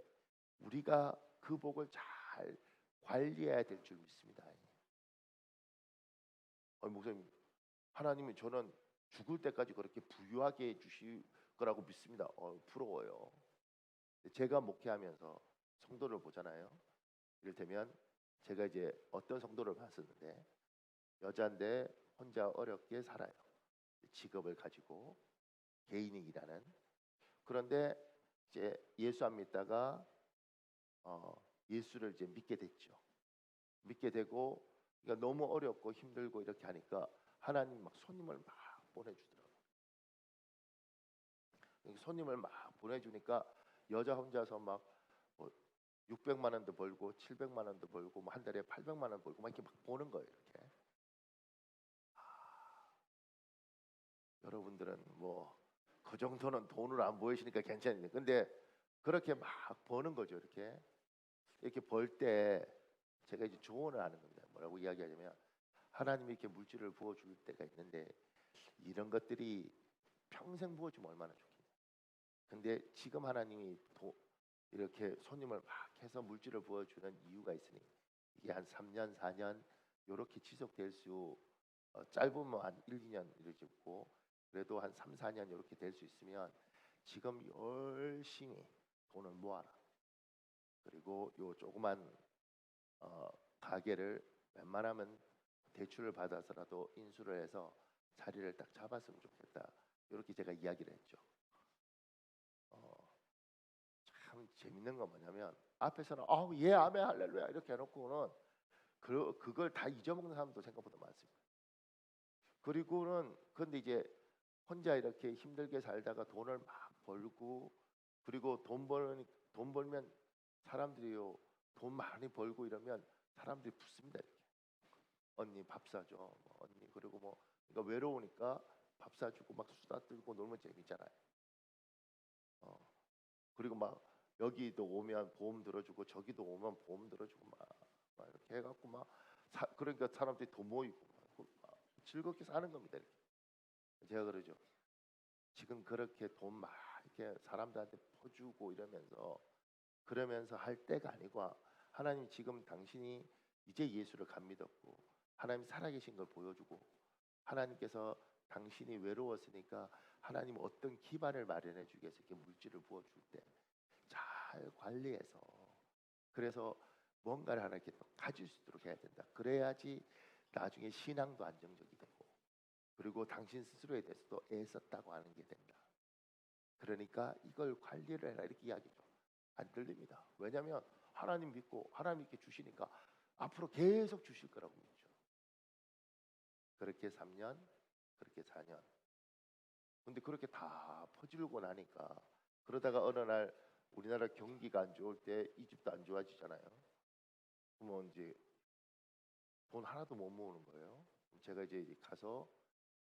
우리가 그 복을 잘 관리해야 될 줄 믿습니다. 목사님, 하나님이 저는 죽을 때까지 그렇게 부유하게 해주실 거라고 믿습니다. 부러워요. 제가 목회하면서 성도를 보잖아요. 이를테면 제가 이제 어떤 성도를 봤었는데 여자인데 혼자 어렵게 살아요. 직업을 가지고 개인이 일하는. 그런데 이제 예수 안 믿다가 예수를 이제 믿게 됐죠. 믿게 되고 그러니까 너무 어렵고 힘들고 이렇게 하니까 하나님 막 손님을 막 보내주더라고요. 손님을 막 보내주니까 여자 혼자서 막 600만 원도 벌고 700만 원도 벌고 뭐 한 달에 800만 원 벌고 막 이렇게 막 보는 거예요. 이렇게. 여러분들은 뭐 그 정도는 돈으로 안 보이시니까 괜찮은데, 근데 그렇게 막 버는 거죠. 이렇게 벌 때 제가 이제 조언을 하는 겁니다. 뭐라고 이야기하냐면, 하나님이 이렇게 물질을 부어줄 때가 있는데 이런 것들이 평생 부어주면 얼마나 좋겠냐. 근데 지금 하나님이 이렇게 손님을 막 해서 물질을 부어주는 이유가 있으니, 이게 한 3년 4년 이렇게 지속될 수, 짧으면 한 1, 2년 이렇게 있고, 그래도 한 3, 4년 이렇게 될 수 있으면 지금 열심히 돈을 모아라. 그리고 요 조그만 가게를 웬만하면 대출을 받아서라도 인수를 해서 자리를 딱 잡았으면 좋겠다. 이렇게 제가 이야기를 했죠. 참 재밌는 건 뭐냐면, 앞에서는 아우 예 아멘 할렐루야 이렇게 해놓고는 그걸 다 잊어먹는 사람도 생각보다 많습니다. 그리고는 근데 이제 혼자 이렇게 힘들게 살다가 돈을 막 벌고, 그리고 돈 벌면 사람들이요, 돈 많이 벌고 이러면 사람들이 붙습니다. 이렇게 언니 밥 사줘, 뭐 언니, 그리고 뭐 그러니까 외로우니까 밥 사주고 막 수다 떨고 놀면 재밌잖아요. 그리고 막 여기도 오면 보험 들어주고 저기도 오면 보험 들어주고 막 이렇게 해갖고 그러니까 사람들이 돈 모이고 막 즐겁게 사는 겁니다. 이렇게. 제가 그러죠. 지금 그렇게 돈 막 이렇게 사람들한테 퍼주고 그러면서 할 때가 아니고, 하나님 지금 당신이 이제 예수를 간 믿었고 하나님 살아계신 걸 보여주고, 하나님께서 당신이 외로웠으니까 하나님 어떤 기반을 마련해 주기 위해서 이렇게 물질을 부어줄 때 잘 관리해서, 그래서 뭔가를 하나 이렇게 또 가질 수 있도록 해야 된다. 그래야지 나중에 신앙도 안정적이 되고, 그리고 당신 스스로에 대해서도 애썼다고 하는 게 된다. 그러니까 이걸 관리를 해라 이렇게 이야기죠. 안 들립니다. 왜냐하면 하나님 믿고 하나님 이렇게 주시니까 앞으로 계속 주실 거라고 믿죠. 그렇게 3년, 그렇게 4년. 근데 그렇게 다 퍼지고 나니까, 그러다가 어느 날 우리나라 경기가 안 좋을 때 이집도 안 좋아지잖아요. 그러면 이제 돈 하나도 못 모으는 거예요. 제가 이제 가서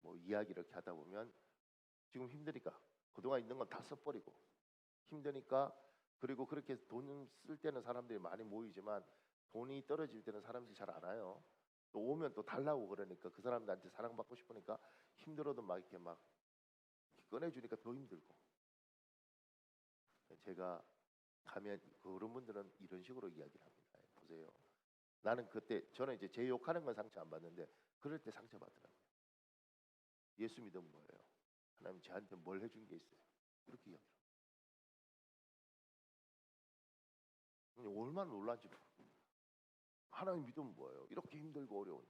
뭐 이야기 이렇게 하다 보면, 지금 힘드니까 그동안 있는 건 다 써버리고 힘드니까, 그리고 그렇게 돈 쓸 때는 사람들이 많이 모이지만 돈이 떨어질 때는 사람들이 잘 안 와요. 또 오면 또 달라고 그러니까 그 사람들한테 사랑받고 싶으니까 힘들어도 막 이렇게 막 꺼내주니까 더 힘들고. 제가 가면 그런 분들은 이런 식으로 이야기를 합니다. 보세요. 나는 그때, 저는 이제 제 욕하는 건 상처 안 받는데 그럴 때 상처 받더라고요. 예수 믿으면 뭐예요? 하나님 저한테 뭘 해준 게 있어요? 이렇게 이야기를 합니다. 얼마나 놀란지 모르겠어요. 하나님 믿으면 뭐예요? 이렇게 힘들고 어려운.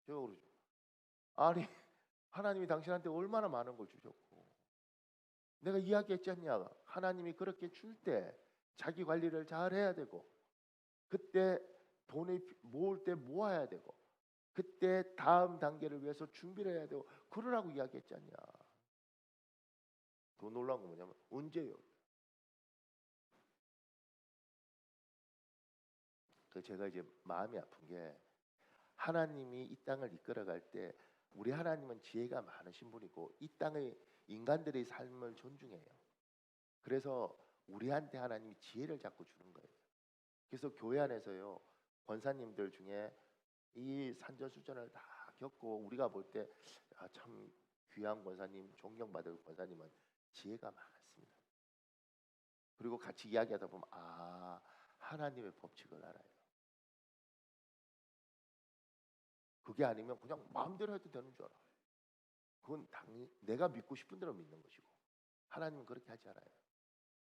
제가 그러죠. 아니 하나님이 당신한테 얼마나 많은 걸 주셨고, 내가 이야기했지 않냐. 하나님이 그렇게 줄 때 자기 관리를 잘 해야 되고, 그때 돈을 모을 때 모아야 되고, 그때 다음 단계를 위해서 준비를 해야 되고 그러라고 이야기했지 않냐. 더 놀라운 건 뭐냐면 언제요? 그 제가 이제 마음이 아픈 게, 하나님이 이 땅을 이끌어갈 때 우리 하나님은 지혜가 많으신 분이고 이 땅의 인간들의 삶을 존중해요. 그래서 우리한테 하나님이 지혜를 자꾸 주는 거예요. 그래서 교회 안에서요, 권사님들 중에 이 산전수전을 다 겪고 우리가 볼 때 참 귀한 권사님, 존경받을 권사님은 지혜가 많습니다. 그리고 같이 이야기하다 보면 하나님의 법칙을 알아요. 그게 아니면 그냥 마음대로 해도 되는 줄 알아요. 그건 내가 믿고 싶은 대로 믿는 것이고, 하나님은 그렇게 하지 않아요.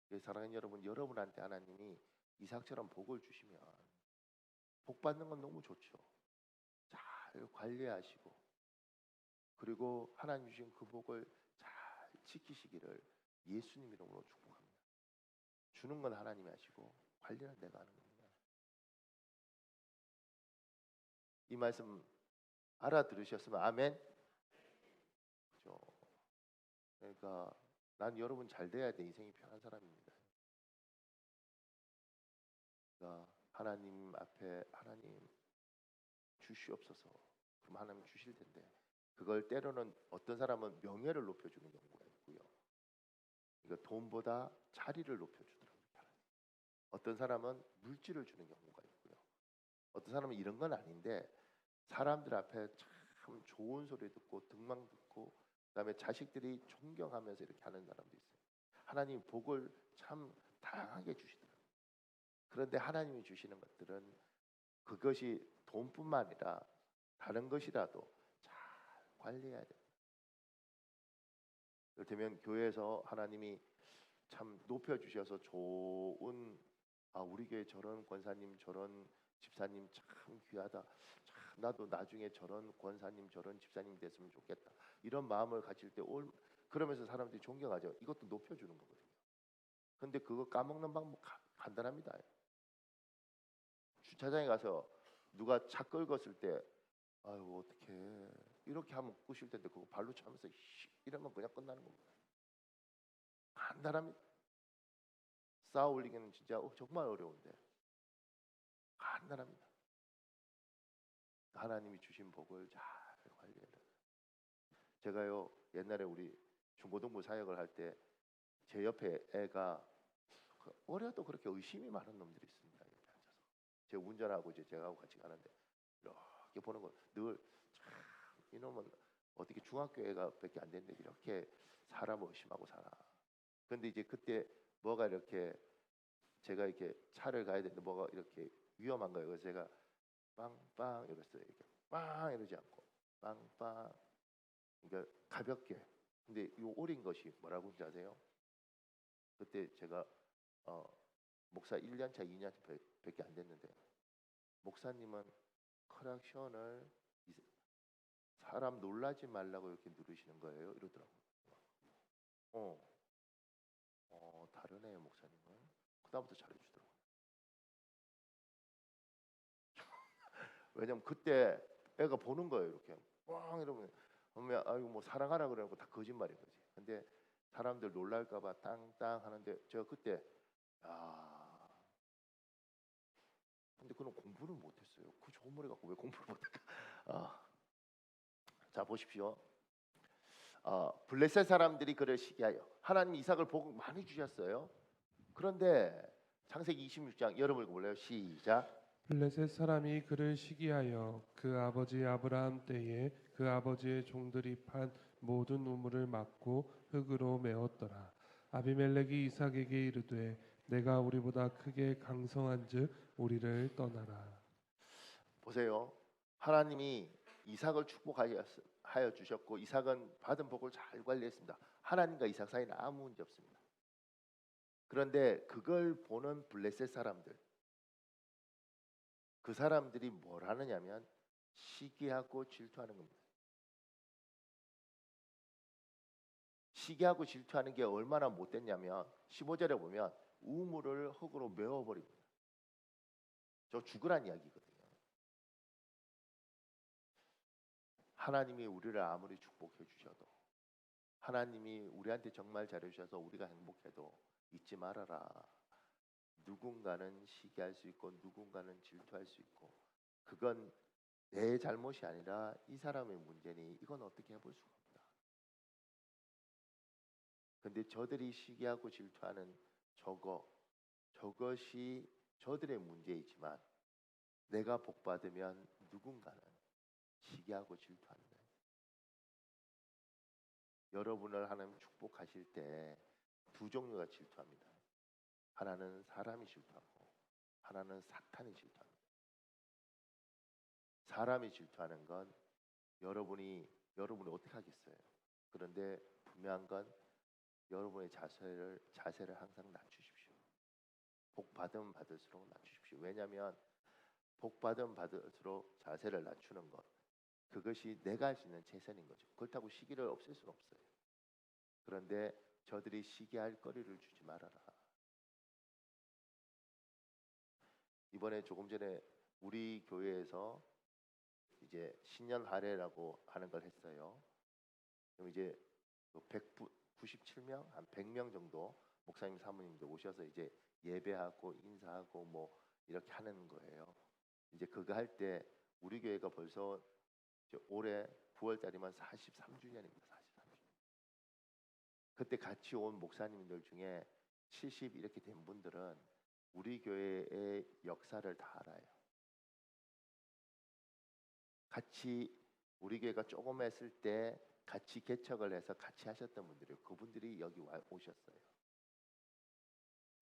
그래서 사랑하는 여러분, 여러분한테 하나님이 이삭처럼 복을 주시면 복 받는 건 너무 좋죠. 잘 관리하시고, 그리고 하나님 주신 그 복을 잘 지키시기를 예수님 이름으로 축복합니다. 주는 건 하나님이 하시고 관리는 내가 하는 겁니다. 이 말씀 알아들으셨으면 아멘. 그죠? 그러니까 난 여러분 잘 돼야 돼 인생이 편한 사람입니다. 우리가 하나님 앞에 하나님 주시옵소서. 그럼 하나님 주실 텐데 그걸 때로는 어떤 사람은 명예를 높여주는 경우가 있고요. 그러니까 돈보다 자리를 높여주더라고요. 어떤 사람은 물질을 주는 경우가 있고요. 어떤 사람은 이런 건 아닌데 사람들 앞에 참 좋은 소리 듣고 등망 듣고 그다음에 자식들이 존경하면서 이렇게 하는 사람도 있어요. 하나님 복을 참 다양하게 주시더라고요. 그런데 하나님이 주시는 것들은 그것이 돈뿐만 아니라 다른 것이라도 잘 관리해야 돼요. 이를테면 교회에서 하나님이 참 높여주셔서 좋은 우리 교회 저런 권사님 저런 집사님 참 귀하다. 참 나도 나중에 저런 권사님 저런 집사님 됐으면 좋겠다. 이런 마음을 가질 때 그러면서 사람들이 존경하죠. 이것도 높여주는 거거든요. 근데 그거 까먹는 방법 간단합니다. 주차장에 가서 누가 차 긁었을 때 아유 어떡해 이렇게 하면 꾸실 텐데 그거 발로 차면서 이러면 그냥 끝나는 겁니다. 간단합니다. 쌓아 올리기는 진짜 정말 어려운데 간단합니다. 하나님이 주신 복을 잘 관리해야 돼요. 제가요 옛날에 우리 중고등부 사역을 할 때 제 옆에 애가 어려도 그렇게 의심이 많은 놈들이 있습니다. 옆에 앉아서 제가 운전하고 이제 제가 같이 가는데 이렇게 보는 거 늘 참 이놈은 어떻게 중학교 애가 밖에 안 됐는데 이렇게 사람을 의심하고 살아. 근데 이제 그때 뭐가 이렇게 제가 이렇게 차를 가야 되는데 뭐가 이렇게 위험한 거예요. 그래서 제가 빵빵 이랬어요. 이렇게 빵 이러지 않고 빵빵. 그러니까 가볍게. 근데 이 오린 것이 뭐라고 하는지 아세요? 그때 제가 목사 1년 차, 2년 차밖에 안 됐는데 목사님은 크락션을 사람 놀라지 말라고 이렇게 누르시는 거예요. 이러더라고요. 다르네요 목사님은. 그다음부터 잘해주더라고요. 왜냐면 그때 애가 보는 거예요. 이렇게 꽝 이러면 그러면 아이고 뭐 사랑하라 그러고 다 거짓말인 거지. 근데 사람들 놀랄까봐 땅땅 하는데 제가 그때 야 근데 그는 공부를 못했어요. 그 좋은 머리 갖고 왜 공부를 못할까? 아, 자 보십시오. 블레셋 사람들이 그를 시기하여 하나님 이삭을 복 많이 주셨어요. 그런데 창세기 26장 여러분 읽어볼래요? 시작. 블레셋 사람이 그를 시기하여 그 아버지 아브라함 때에 그 아버지의 종들이 판 모든 우물을 막고 흙으로 메웠더라. 아비멜렉이 이삭에게 이르되 내가 우리보다 크게 강성한즉 우리를 떠나라. 보세요. 하나님이 이삭을 축복하여 주셨고 이삭은 받은 복을 잘 관리했습니다. 하나님과 이삭 사이는 아무 문제 없습니다. 그런데 그걸 보는 블레셋 사람들 그 사람들이 뭘 하느냐면 시기하고 질투하는 겁니다. 시기하고 질투하는 게 얼마나 못됐냐면 15절에 보면 우물을 흙으로 메워버립니다. 저 죽으란 이야기거든요. 하나님이 우리를 아무리 축복해 주셔도 하나님이 우리한테 정말 잘해주셔서 우리가 행복해도 잊지 말아라. 누군가는 시기할 수 있고 누군가는 질투할 수 있고 그건 내 잘못이 아니라 이 사람의 문제니 이건 어떻게 해볼 수가 없다. 근데 저들이 시기하고 질투하는 저것이 저들의 문제이지만 내가 복 받으면 누군가는 시기하고 질투하는 거예요. 여러분을 하나님 축복하실 때 두 종류가 질투합니다. 하나는 사람이 질투하고 하나는 사탄이 질투합니다. 사람이 질투하는 건 여러분이 어떻게 하겠어요? 그런데 분명한 건 여러분의 자세를 항상 낮추십시오. 복 받으면 받을수록 낮추십시오. 왜냐하면 복 받으면 받을수록 자세를 낮추는 것 그것이 내가 할 수 있는 최선인 거죠. 그렇다고 시기를 없앨 수는 없어요. 그런데 저들이 시기할 거리를 주지 말아라. 이번에 조금 전에 우리 교회에서 이제 신년 할애라고 하는 걸 했어요. 그럼 이제 197명, 한 100명 정도 목사님 사모님들 오셔서 이제 예배하고 인사하고 뭐 이렇게 하는 거예요. 이제 그거 할 때 우리 교회가 벌써 이제 올해 9월 달이면 43주년입니다. 43주년. 그때 같이 온 목사님들 중에 70 이렇게 된 분들은 우리 교회의 역사를 다 알아요. 같이 우리 교회가 조금 했을 때 같이 개척을 해서 같이 하셨던 분들이요. 그분들이 여기 오셨어요.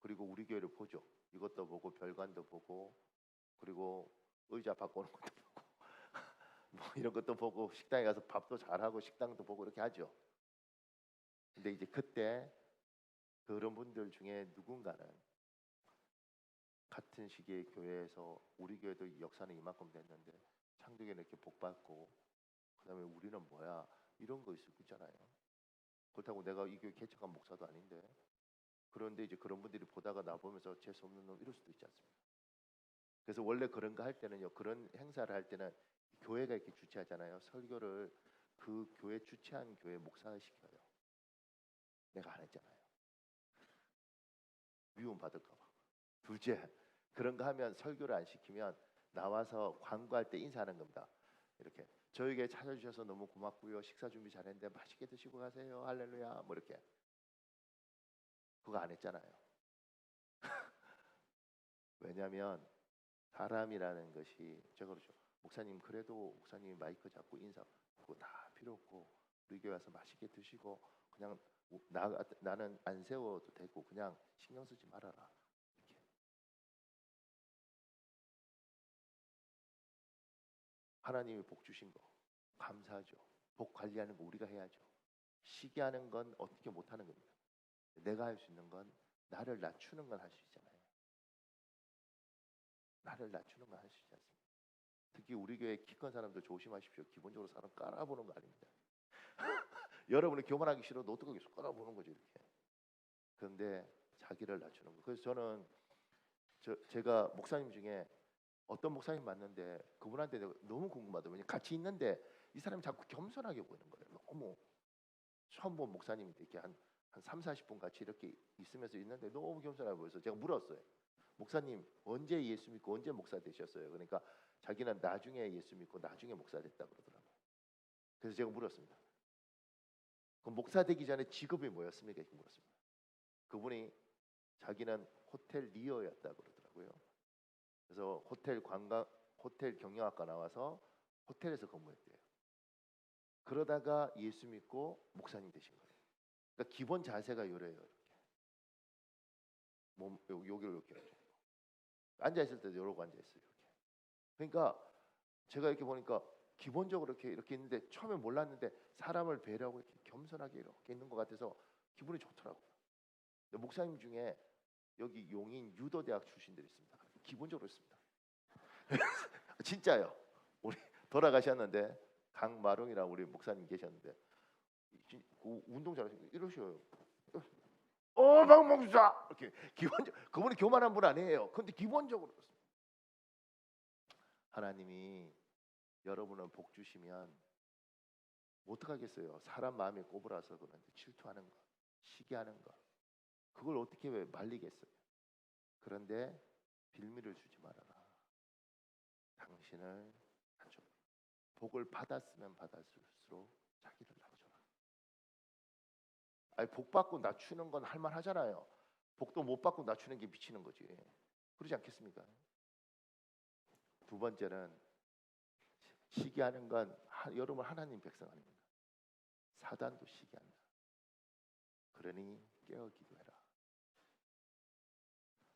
그리고 우리 교회를 보죠. 이것도 보고 별관도 보고 그리고 의자 바꾸는 것도 보고 뭐 이런 것도 보고 식당에 가서 밥도 잘하고 식당도 보고 이렇게 하죠. 근데 이제 그때 그런 분들 중에 누군가는 같은 시기에 교회에서 우리 교회도 역사는 이만큼 됐는데 창조교회는 이렇게 복받고 그다음에 우리는 뭐야 이런 거 있을 수 있잖아요. 그렇다고 내가 이 교회 개척한 목사도 아닌데 그런데 이제 그런 분들이 보다가 나 보면서 재수 없는 놈 이럴 수도 있지 않습니까? 그래서 원래 그런 거 할 때는요, 그런 행사를 할 때는 교회가 이렇게 주최하잖아요. 설교를 그 교회 주최한 교회 목사가 시켜요. 내가 안 했잖아요. 미움 받을까 봐. 둘째, 그런 거 하면 설교를 안 시키면 나와서 광고할 때 인사하는 겁니다. 이렇게 저에게 찾아주셔서 너무 고맙고요. 식사 준비 잘했는데 맛있게 드시고 가세요. 할렐루야. 뭐 이렇게. 그거 안 했잖아요. 왜냐하면 사람이라는 것이 제가 그러죠. 목사님 그래도 목사님 마이크 잡고 인사 그거 다 필요 없고 우리 교회 와서 맛있게 드시고 그냥 나는 안 세워도 되고 그냥 신경 쓰지 말아라. 이렇게. 하나님이 복 주신 거 감사하죠. 복 관리하는 거 우리가 해야죠. 시기하는 건 어떻게 못하는 겁니다. 내가 할 수 있는 건 나를 낮추는 건 할 수 있잖아요. 나를 낮추는 건 할 수 있지 않습니까? 특히 우리 교회 키 큰 사람들 조심하십시오. 기본적으로 사람 깔아보는 거 아닙니다. 여러분이 교만하기 싫어도 어떻게 계속 깔아보는 거죠 이렇게. 그런데 자기를 낮추는 거. 그래서 저는 제가 목사님 중에 어떤 목사님 봤는데 그분한테 내가 너무 궁금하더라고요. 왜냐면 같이 있는데 이 사람이 자꾸 겸손하게 보이는 거예요. 너무 처음 본 목사님이 이렇게 한 3, 40분 같이 이렇게 있으면서 있는데 너무 겸손하게 보여서 제가 물었어요. 목사님 언제 예수 믿고 언제 목사 되셨어요? 그러니까 자기는 나중에 예수 믿고 나중에 목사 됐다 그러더라고요. 그래서 제가 물었습니다. 그럼 목사 되기 전에 직업이 뭐였습니까? 이렇게 물었습니다. 그분이 자기는 호텔 리어였다 그러더라고요. 그래서 호텔 경영학과 나와서 호텔에서 근무했대요. 그러다가 예수 믿고 목사님 되신 거예요. 그러니까 기본 자세가 요래요. 이렇게. 몸 여기를 이렇게 하죠. 앉아 있을 때도 이러고 앉아 있어요. 이렇게. 그러니까 제가 이렇게 보니까 기본적으로 이렇게 있는데 처음에 몰랐는데 사람을 배려하고 이렇게 겸손하게 이렇게 있는 것 같아서 기분이 좋더라고요. 근데 목사님 중에 여기 용인 유도대학 출신들이 있습니다. 기본적으로 있습니다. 진짜요. 우리 돌아가셨는데 강마룡이라고 우리 목사님 계셨는데 운동 잘하시고 이러셔요. 박목사 이렇게 그분이 교만한 분 아니에요. 근데 기본적으로 그렇습니다. 하나님이 여러분을 복 주시면 어떡하겠어요. 사람 마음이 꼬부라서 그런데 질투하는 것, 시기하는 것 그걸 어떻게 왜 말리겠어요. 그런데 빌미를 주지 말아라. 당신을 낮춰. 복을 받았으면 받았을수록 자기를 낮춰라. 아니 복 받고 낮추는 건 할만하잖아요. 복도 못 받고 낮추는 게 미치는 거지. 그러지 않겠습니까? 두 번째는 시기하는 건 여러분 하나님 백성 아닙니다. 사단도 시기한다. 그러니 깨어 기도해라.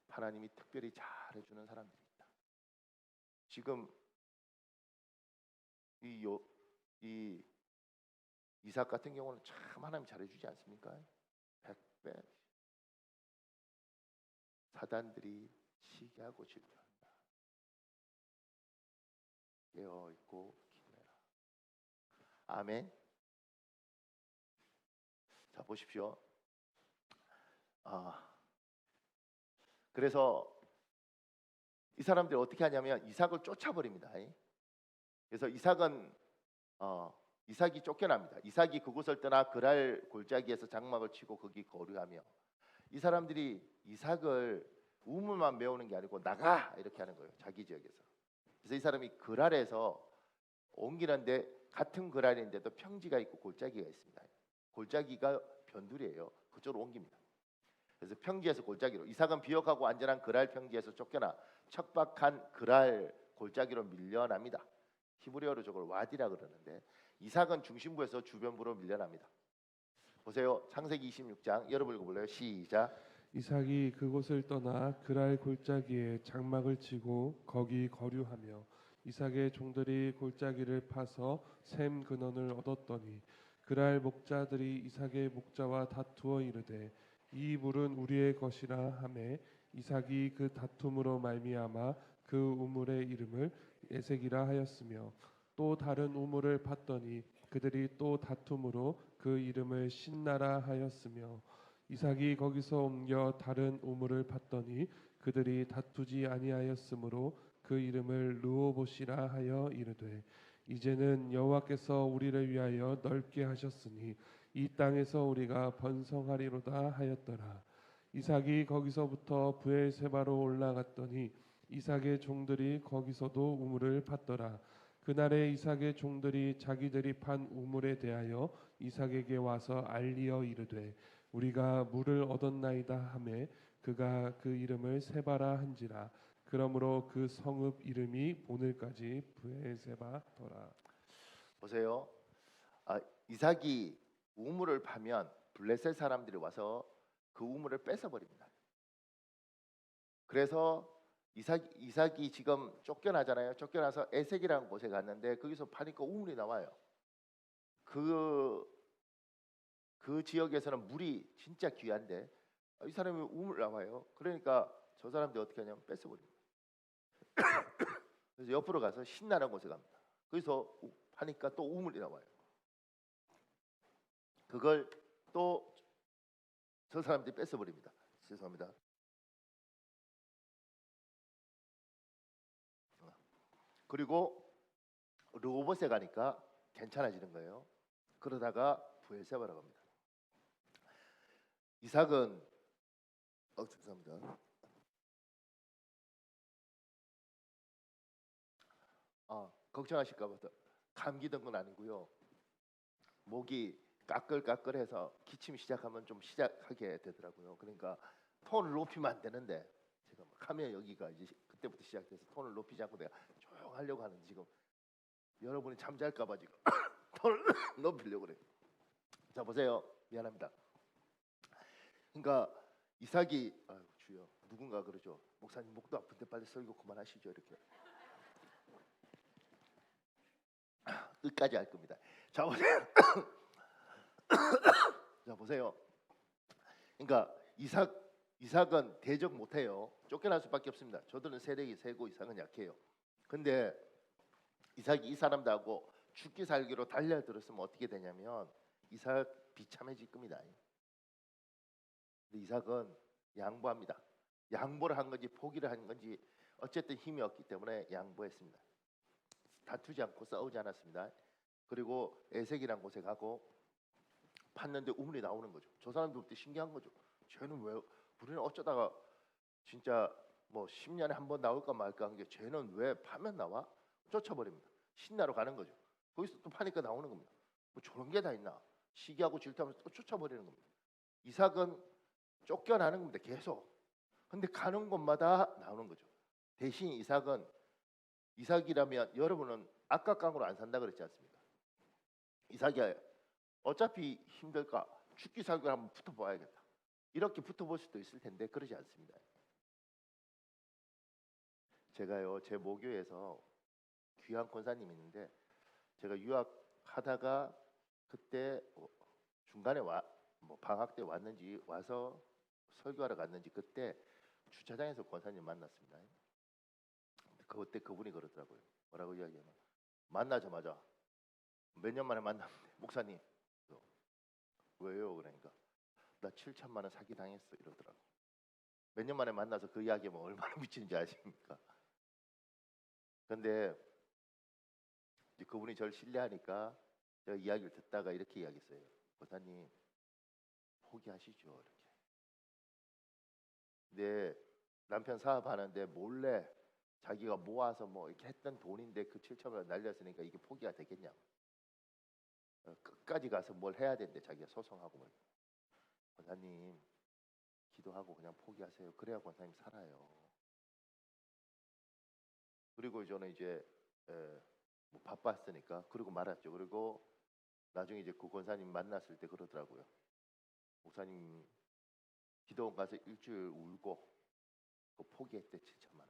하나님이 특별히 잘해주는 사람들이 있다. 지금 이 이삭 같은 경우는 참 하나님 잘해주지 않습니까? 100배 사단들이 시기하고 질투한다. 깨어 있고 기도해라. 아멘. 자 보십시오. 그래서 이 사람들이 어떻게 하냐면 이삭을 쫓아버립니다. 그래서 이삭이 쫓겨납니다. 이삭이 그곳을 떠나 그랄 골짜기에서 장막을 치고 거기 거류하며 이 사람들이 이삭을 우물만 메우는 게 아니고 나가 이렇게 하는 거예요. 자기 지역에서. 그래서 이 사람이 그랄에서 옮기는데 같은 그랄인데도 평지가 있고 골짜기가 있습니다. 골짜기가 변두리예요. 그쪽으로 옮깁니다. 그래서 평지에서 골짜기로 이삭은 비옥하고 안전한 그랄 평지에서 쫓겨나 척박한 그랄 골짜기로 밀려납니다. 히브리어로 저걸 와디라 그러는데 이삭은 중심부에서 주변부로 밀려납니다. 보세요. 창세기 26장 여러분 읽어볼래요? 시작. 이삭이 그곳을 떠나 그랄 골짜기에 장막을 치고 거기 거류하며 이삭의 종들이 골짜기를 파서 샘 근원을 얻었더니 그랄 목자들이 이삭의 목자와 다투어 이르되 이 물은 우리의 것이라 하매 이삭이 그 다툼으로 말미암아 그 우물의 이름을 에색이라 하였으며 또 다른 우물을 팠더니 그들이 또 다툼으로 그 이름을 신나라 하였으며 이삭이 거기서 옮겨 다른 우물을 팠더니 그들이 다투지 아니하였으므로 그 이름을 르호봇이라 하여 이르되 이제는 여호와께서 우리를 위하여 넓게 하셨으니 이 땅에서 우리가 번성하리로다 하였더라. 이삭이 거기서부터 브엘세바로 올라갔더니 이삭의 종들이 거기서도 우물을 팠더라. 그날에 이삭의 종들이 자기들이 판 우물에 대하여 이삭에게 와서 알리어 이르되 우리가 물을 얻었나이다 하매 그가 그 이름을 세바라 한지라. 그러므로 그 성읍 이름이 오늘까지 브엘세바더라. 보세요. 이삭이 우물을 파면 블레셋 사람들이 와서 그 우물을 뺏어 버립니다. 그래서 이삭이 지금 쫓겨나잖아요. 쫓겨나서 에색이라는 곳에 갔는데 거기서 파니까 우물이 나와요. 그 지역에서는 물이 진짜 귀한데 이 사람이 우물 나와요. 그러니까 저 사람들이 어떻게 하냐면 뺏어버립니다. 그래서 옆으로 가서 신나는 곳에 갑니다. 거기서 파니까 또 우물이 나와요. 그걸 또 저 사람들이 뺏어버립니다. 죄송합니다. 그리고 르호봇에 가니까 괜찮아지는 거예요. 그러다가 브엘세바로 갑니다. 이삭은 죄송합니다. 걱정하실까봐 감기 든 건 아니고요. 목이 까끌까끌해서 기침이 시작하면 좀 시작하게 되더라고요. 그러니까 톤을 높이면 안 되는데 제가 막 하면 여기가 이제 그때부터 시작돼서 톤을 높이지 않고 내가 조용하려고 하는데 지금 여러분이 잠잘까봐 지금 톤을 높이려고 그래요. 자 보세요. 미안합니다. 그러니까 이삭이 주여 누군가 그러죠. 목사님 목도 아픈데 빨리 설교 그만하시죠 이렇게. 끝까지 할 겁니다. 자 보세요. 자 보세요. 그러니까 이삭은 대적 못해요. 쫓겨날 수밖에 없습니다. 저들은 세력이 세고 이삭은 약해요. 근데 이삭이 이 사람들하고 죽기 살기로 달려들었으면 어떻게 되냐면 이삭 비참해질 겁니다. 근데 이삭은 양보합니다. 양보를 한 건지 포기를 한 건지 어쨌든 힘이 없기 때문에 양보했습니다. 다투지 않고 싸우지 않았습니다. 그리고 에색이란 곳에 가고 팠는데 우물이 나오는 거죠. 저 사람들부터 신기한 거죠. 쟤는 왜 우리는 어쩌다가 진짜 뭐 10년에 한 번 나올까 말까 한 게 쟤는 왜 파면 나와? 쫓아버립니다. 신나러 가는 거죠. 거기서 또 파니까 나오는 겁니다. 뭐 저런 게 다 있나? 시기하고 질투하면서 또 쫓아버리는 겁니다. 이삭은 쫓겨나는 겁니다. 계속. 근데 가는 곳마다 나오는 거죠. 대신 이삭이라면 여러분은 악각강으로 안 산다 그랬지 않습니까? 이삭이 어차피 힘들까 죽기 살기 한번 붙어봐야겠다. 이렇게 붙어볼 수도 있을 텐데 그러지 않습니다. 제가요 제 모교에서 귀한 권사님이 있는데 제가 유학하다가 그때 중간에 뭐 방학 때 왔는지 와서 설교하러 갔는지 그때 주차장에서 권사님 만났습니다. 그때 그분이 그러더라고요. 뭐라고 이야기하면 만나자마자 몇 년 만에 만났는데 목사님 왜요? 그러니까 나 7천만 원 사기 당했어 이러더라고. 몇 년 만에 만나서 그 이야기하면 얼마나 미치는지 아십니까? 근데 이제 그분이 저를 신뢰하니까 제가 이야기를 듣다가 이렇게 이야기했어요. 목사님 포기하시죠 이렇게. 근데 남편 사업하는데 몰래 자기가 모아서 뭐 이렇게 했던 돈인데 그 7천만 원 날렸으니까 이게 포기가 되겠냐? 끝까지 가서 뭘 해야 되는데 자기가 소송하고 뭐 권사님 기도하고 그냥 포기하세요. 그래야 권사님 살아요. 그리고 저는 이제 뭐 바빴으니까 그러고 말았죠. 그리고 나중에 이제 그 권사님 만났을 때 그러더라고요. 목사님 기도원 가서 일주일 울고 그 포기했대 7천만 원.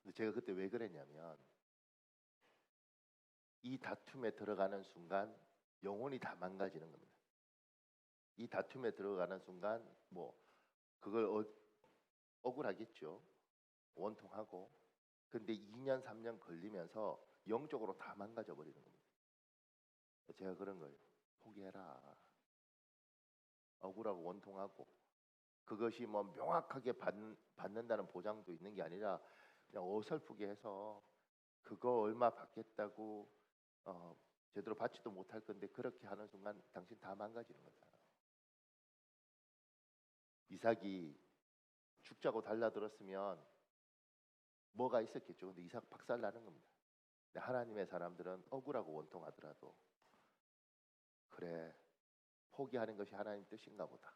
근데 제가 그때 왜 그랬냐면 이 다툼에 들어가는 순간 영혼이 다 망가지는 겁니다. 이 다툼에 들어가는 순간 뭐 그걸 억울하겠죠. 원통하고. 근데 2년 3년 걸리면서 영적으로 다 망가져 버리는 겁니다. 제가 그런 거예요. 포기해라. 억울하고 원통하고 그것이 뭐 명확하게 받는다는 보장도 있는 게 아니라 그냥 어설프게 해서 그거 얼마 받겠다고 제대로 받지도 못할 건데 그렇게 하는 순간 당신 다 망가지는 거다. 이삭이 죽자고 달라들었으면 뭐가 있었겠죠. 근데 이삭 박살 나는 겁니다. 근데 하나님의 사람들은 억울하고 원통하더라도 그래 포기하는 것이 하나님 뜻인가 보다.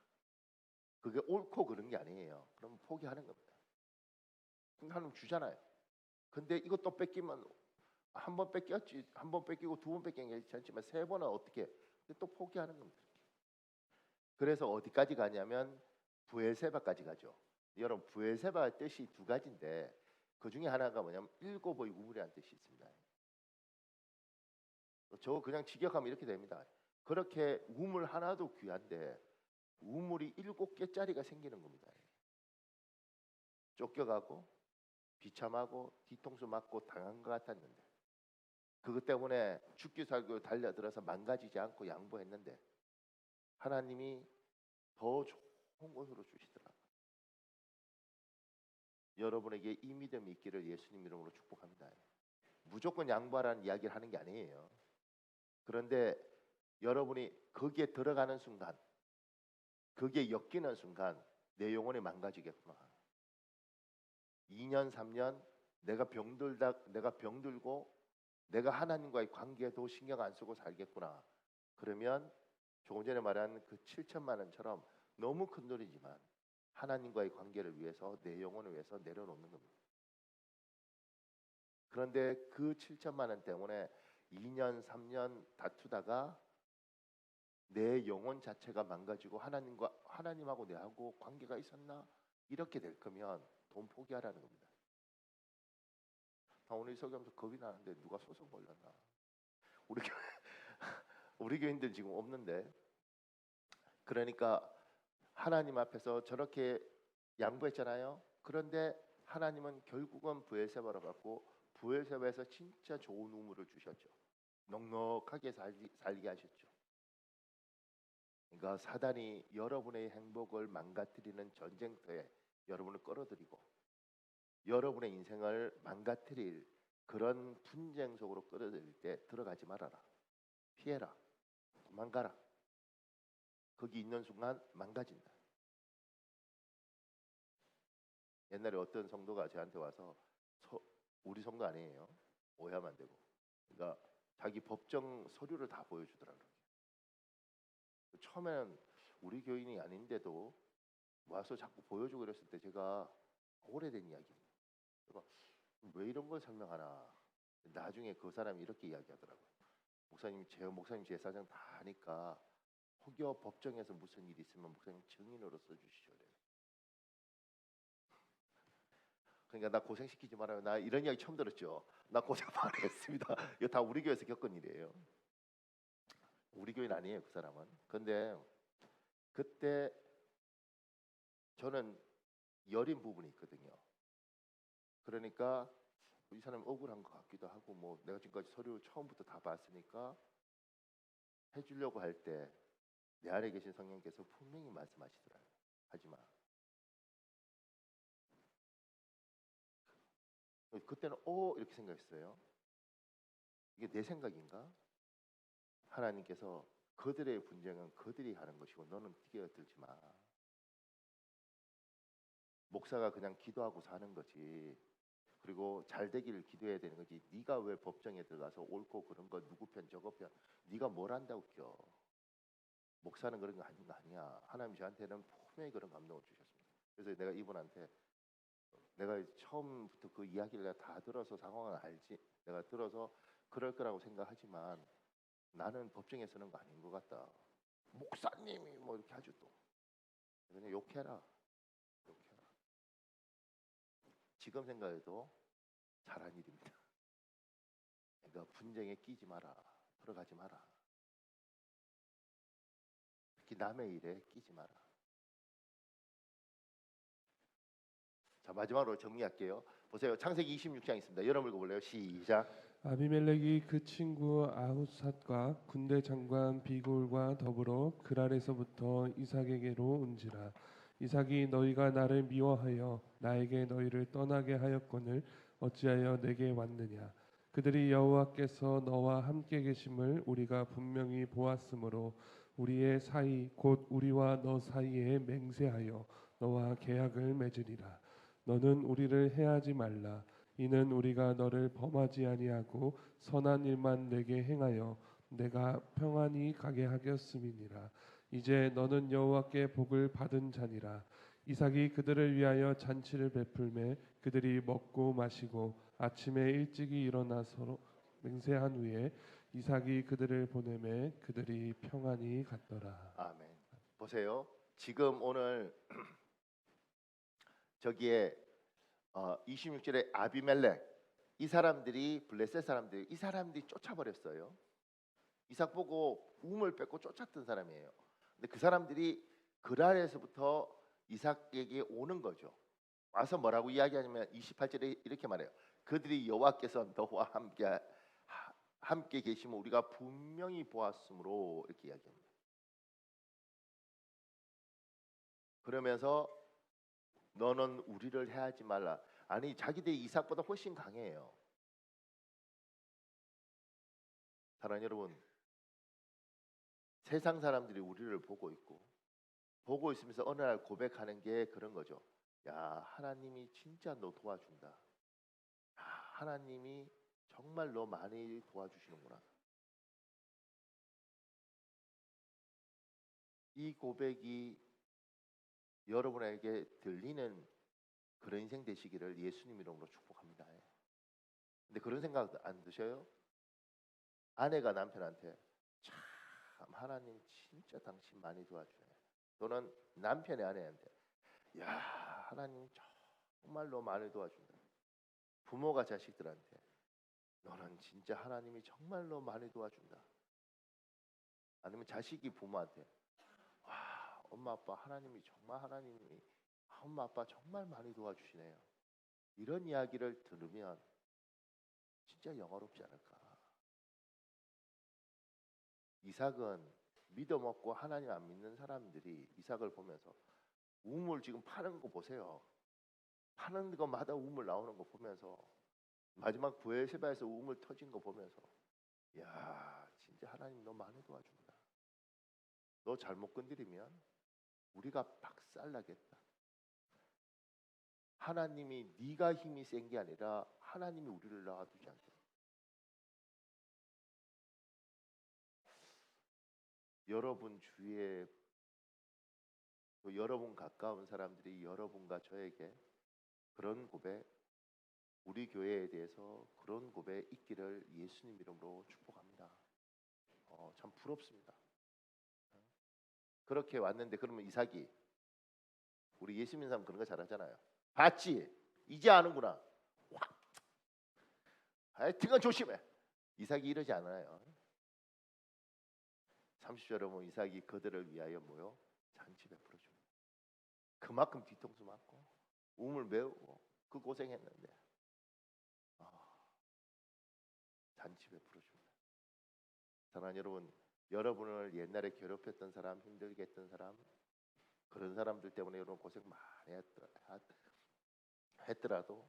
그게 옳고 그런 게 아니에요. 그럼 포기하는 겁니다. 하나님 주잖아요. 근데 이것도 뺏기면 한 번 뺏겼지, 한 번 뺏기고 두 번 뺏긴 게 괜찮지만 세 번은 어떻게? 근데 또 포기하는 겁니다. 그래서 어디까지 가냐면 부엘세바까지 가죠. 여러분 부엘세바의 뜻이 두 가지인데 그 중에 하나가 뭐냐면 일곱의 우물이라는 뜻이 있습니다. 저 그냥 직역하면 이렇게 됩니다. 그렇게 우물 하나도 귀한데 우물이 7개짜리가 생기는 겁니다. 쫓겨가고 비참하고 뒤통수 맞고 당한 것 같았는데 그것 때문에 죽기 살기 달려들어서 망가지지 않고 양보했는데 하나님이 더 좋은 곳으로 주시더라고요. 여러분에게 이 믿음이 있기를 예수님 이름으로 축복합니다. 무조건 양보하라는 이야기를 하는 게 아니에요. 그런데 여러분이 거기에 들어가는 순간 그게 엮이는 순간 내 영혼이 망가지겠구나. 2년 3년 내가 병들고 내가 하나님과의 관계도 신경 안 쓰고 살겠구나. 그러면 조금 전에 말한 그 7천만 원처럼 너무 큰 돈이지만 하나님과의 관계를 위해서 내 영혼을 위해서 내려놓는 겁니다. 그런데 그 7천만 원 때문에 2년 3년 다투다가 내 영혼 자체가 망가지고 하나님하고 내하고 관계가 있었나? 이렇게 될 거면 돈 포기하라는 겁니다. 나 오늘 설교하면서 겁이 나는데 누가 소송 걸렸나? 우리 교회 우리 교인들 지금 없는데 그러니까 하나님 앞에서 저렇게 양보했잖아요. 그런데 하나님은 결국은 부엘세바로 갖고 부엘세바에서 진짜 좋은 우물을 주셨죠. 넉넉하게 살게 하셨죠. 그러니까 사단이 여러분의 행복을 망가뜨리는 전쟁터에 여러분을 끌어들이고 여러분의 인생을 망가뜨릴 그런 분쟁 속으로 끌어들일 때 들어가지 말아라. 피해라. 도망가라. 거기 있는 순간 망가진다. 옛날에 어떤 성도가 저한테 와서 우리 성도 아니에요. 오해하면 안 되고. 그러니까 자기 법정 서류를 다 보여주더라고요. 처음에는 우리 교인이 아닌데도 와서 자꾸 보여주고 그랬을 때 제가 오래된 이야기입니다. 그러니까 왜 이런 걸 설명하나. 나중에 그 사람이 이렇게 이야기하더라고요. 목사님 제사장 다 하니까 혹여 법정에서 무슨 일이 있으면 목사님 증인으로 써주시죠. 그러니까 나 고생시키지 말아요. 나 이런 이야기 처음 들었죠. 나 고생 많이 했습니다. 이거 다 우리 교회에서 겪은 일이에요. 우리 교회는 아니에요, 그 사람은. 근데 그때 저는 여린 부분이 있거든요. 그러니까 이 사람이 억울한 것 같기도 하고 뭐 내가 지금까지 서류 처음부터 다 봤으니까 해주려고 할 때 내 안에 계신 성령께서 분명히 말씀하시더라고요. 하지마. 그때는 이렇게 생각했어요. 이게 내 생각인가? 하나님께서 그들의 분쟁은 그들이 하는 것이고 너는 뛰어들지 마. 목사가 그냥 기도하고 사는 거지. 그리고 잘 되기를 기도해야 되는 거지. 네가 왜 법정에 들어가서 옳고 그런 거 누구 편 저거 편 네가 뭘 한다고 껴. 목사는 그런 거 아닌 거 아니야. 하나님 저한테는 분명히 그런 감동을 주셨습니다. 그래서 내가 이분한테 내가 처음부터 그 이야기를 내가 다 들어서 상황을 알지. 내가 들어서 그럴 거라고 생각하지만 나는 법정에 서는 거 아닌 것 같다. 목사님이 뭐 이렇게 하죠 또. 그냥 욕해라. 욕해라. 지금 생각해도 잘한 일입니다. 그러니까 분쟁에 끼지 마라. 들어가지 마라. 특히 남의 일에 끼지 마라. 자, 마지막으로 정리할게요. 보세요. 창세기 26장 있습니다. 여러분 읽어볼래요? 시작. 아비멜렉이 그 친구 아ಹು삿과 군대 장관 비골과 더불어 그랄에서부터 이삭에게로 온지라. 이삭이 너희가 나를 미워하여 나에게 너희를 떠나게 하였거늘 어찌하여 내게 왔느냐. 그들이 여호와께서 너와 함께 계심을 우리가 분명히 보았으므로 우리의 사이 곧 우리와 너 사이에 맹세하여 너와 계약을 맺으리라. 너는 우리를 해하지 말라. 이는 우리가 너를 범하지 아니하고 선한 일만 내게 행하여 내가 평안히 가게 하겠음이니라. 이제 너는 여호와께 복을 받은 자니라. 이삭이 그들을 위하여 잔치를 베풀매 그들이 먹고 마시고 아침에 일찍이 일어나서 맹세한 후에 이삭이 그들을 보내매 그들이 평안히 갔더라. 아멘. 보세요. 지금 오늘 저기에 26절에 아비멜렉 이 사람들이 블레셋 사람들 이 사람들이 쫓아버렸어요. 이삭 보고 우물 뺏고 쫓았던 사람이에요. 근데 그 사람들이 그랄에서부터 이삭에게 오는 거죠. 와서 뭐라고 이야기하냐면 28절에 이렇게 말해요. 그들이 여호와께서 너와 함께 계시면 우리가 분명히 보았으므로 이렇게 이야기합니다. 그러면서 너는 우리를 해하지 말라. 아니 자기들이 이삭보다 훨씬 강해요. 사랑하는 여러분, 세상 사람들이 우리를 보고 있고 보고 있으면서 어느 날 고백하는 게 그런 거죠. 야, 하나님이 진짜 너 도와준다. 야, 하나님이 정말 너 많이 도와주시는구나. 이 고백이 여러분에게 들리는 그런 인생 되시기를 예수님 이름으로 축복합니다. 근데 그런 생각 안 드셔요? 아내가 남편한테 참 하나님 진짜 당신 많이 도와주네. 또는 남편이 아내한테 야 하나님 정말 너 많이 도와준다. 부모가 자식들한테 너는 진짜 하나님이 정말 너 많이 도와준다. 아니면 자식이 부모한테 와 엄마 아빠 하나님이 정말 하나님이 엄마 아빠 정말 많이 도와주시네요. 이런 이야기를 들으면 진짜 영화롭지 않을까. 이삭은 믿음 없고 하나님 안 믿는 사람들이 이삭을 보면서 우물 지금 파는 거 보세요. 파는 것마다 우물 나오는 거 보면서 마지막 부엘세바에서 우물 터진 거 보면서 야 진짜 하나님 너 많이 도와준다. 너 잘못 건드리면 우리가 박살나겠다. 하나님이 네가 힘이 센 게 아니라 하나님이 우리를 놔두지 않겠다. 여러분 주위에 또 여러분 가까운 사람들이 여러분과 저에게 그런 고백, 우리 교회에 대해서 그런 고백 있기를 예수님 이름으로 축복합니다. 참 부럽습니다. 그렇게 왔는데 그러면 이삭이 우리 예수 믿는 사람 그런 거 잘하잖아요. 봤지? 이제 아는구나. 하여튼간 조심해. 이삭이 이러지 않아요. 30절에 보면 이삭이 그들을 위하여 뭐요? 잔치 베풀어 줍니다. 그만큼 뒤통수 맞고 우물 메우고 그 고생했는데 잔치 베풀어 줍니다. 사랑하는 여러분, 여러분을 옛날에 괴롭혔던 사람, 힘들게 했던 사람, 그런 사람들 때문에 여러분 고생 많이 했더라도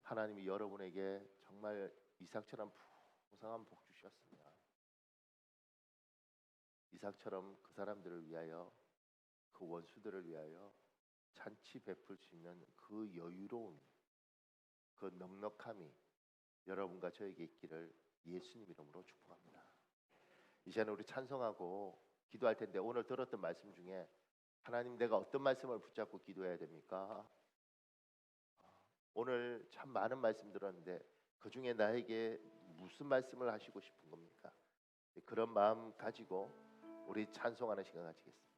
하나님이 여러분에게 정말 이삭처럼 풍성한 복 주셨습니다. 이삭처럼 그 사람들을 위하여, 그 원수들을 위하여 잔치 베풀 수 있는 그 여유로움, 그 넉넉함이 여러분과 저에게 있기를 예수님 이름으로 축복합니다. 이제는 우리 찬송하고 기도할 텐데 오늘 들었던 말씀 중에 하나님 내가 어떤 말씀을 붙잡고 기도해야 됩니까? 오늘 참 많은 말씀 들었는데 그 중에 나에게 무슨 말씀을 하시고 싶은 겁니까? 그런 마음 가지고 우리 찬송하는 시간 가지겠습니다.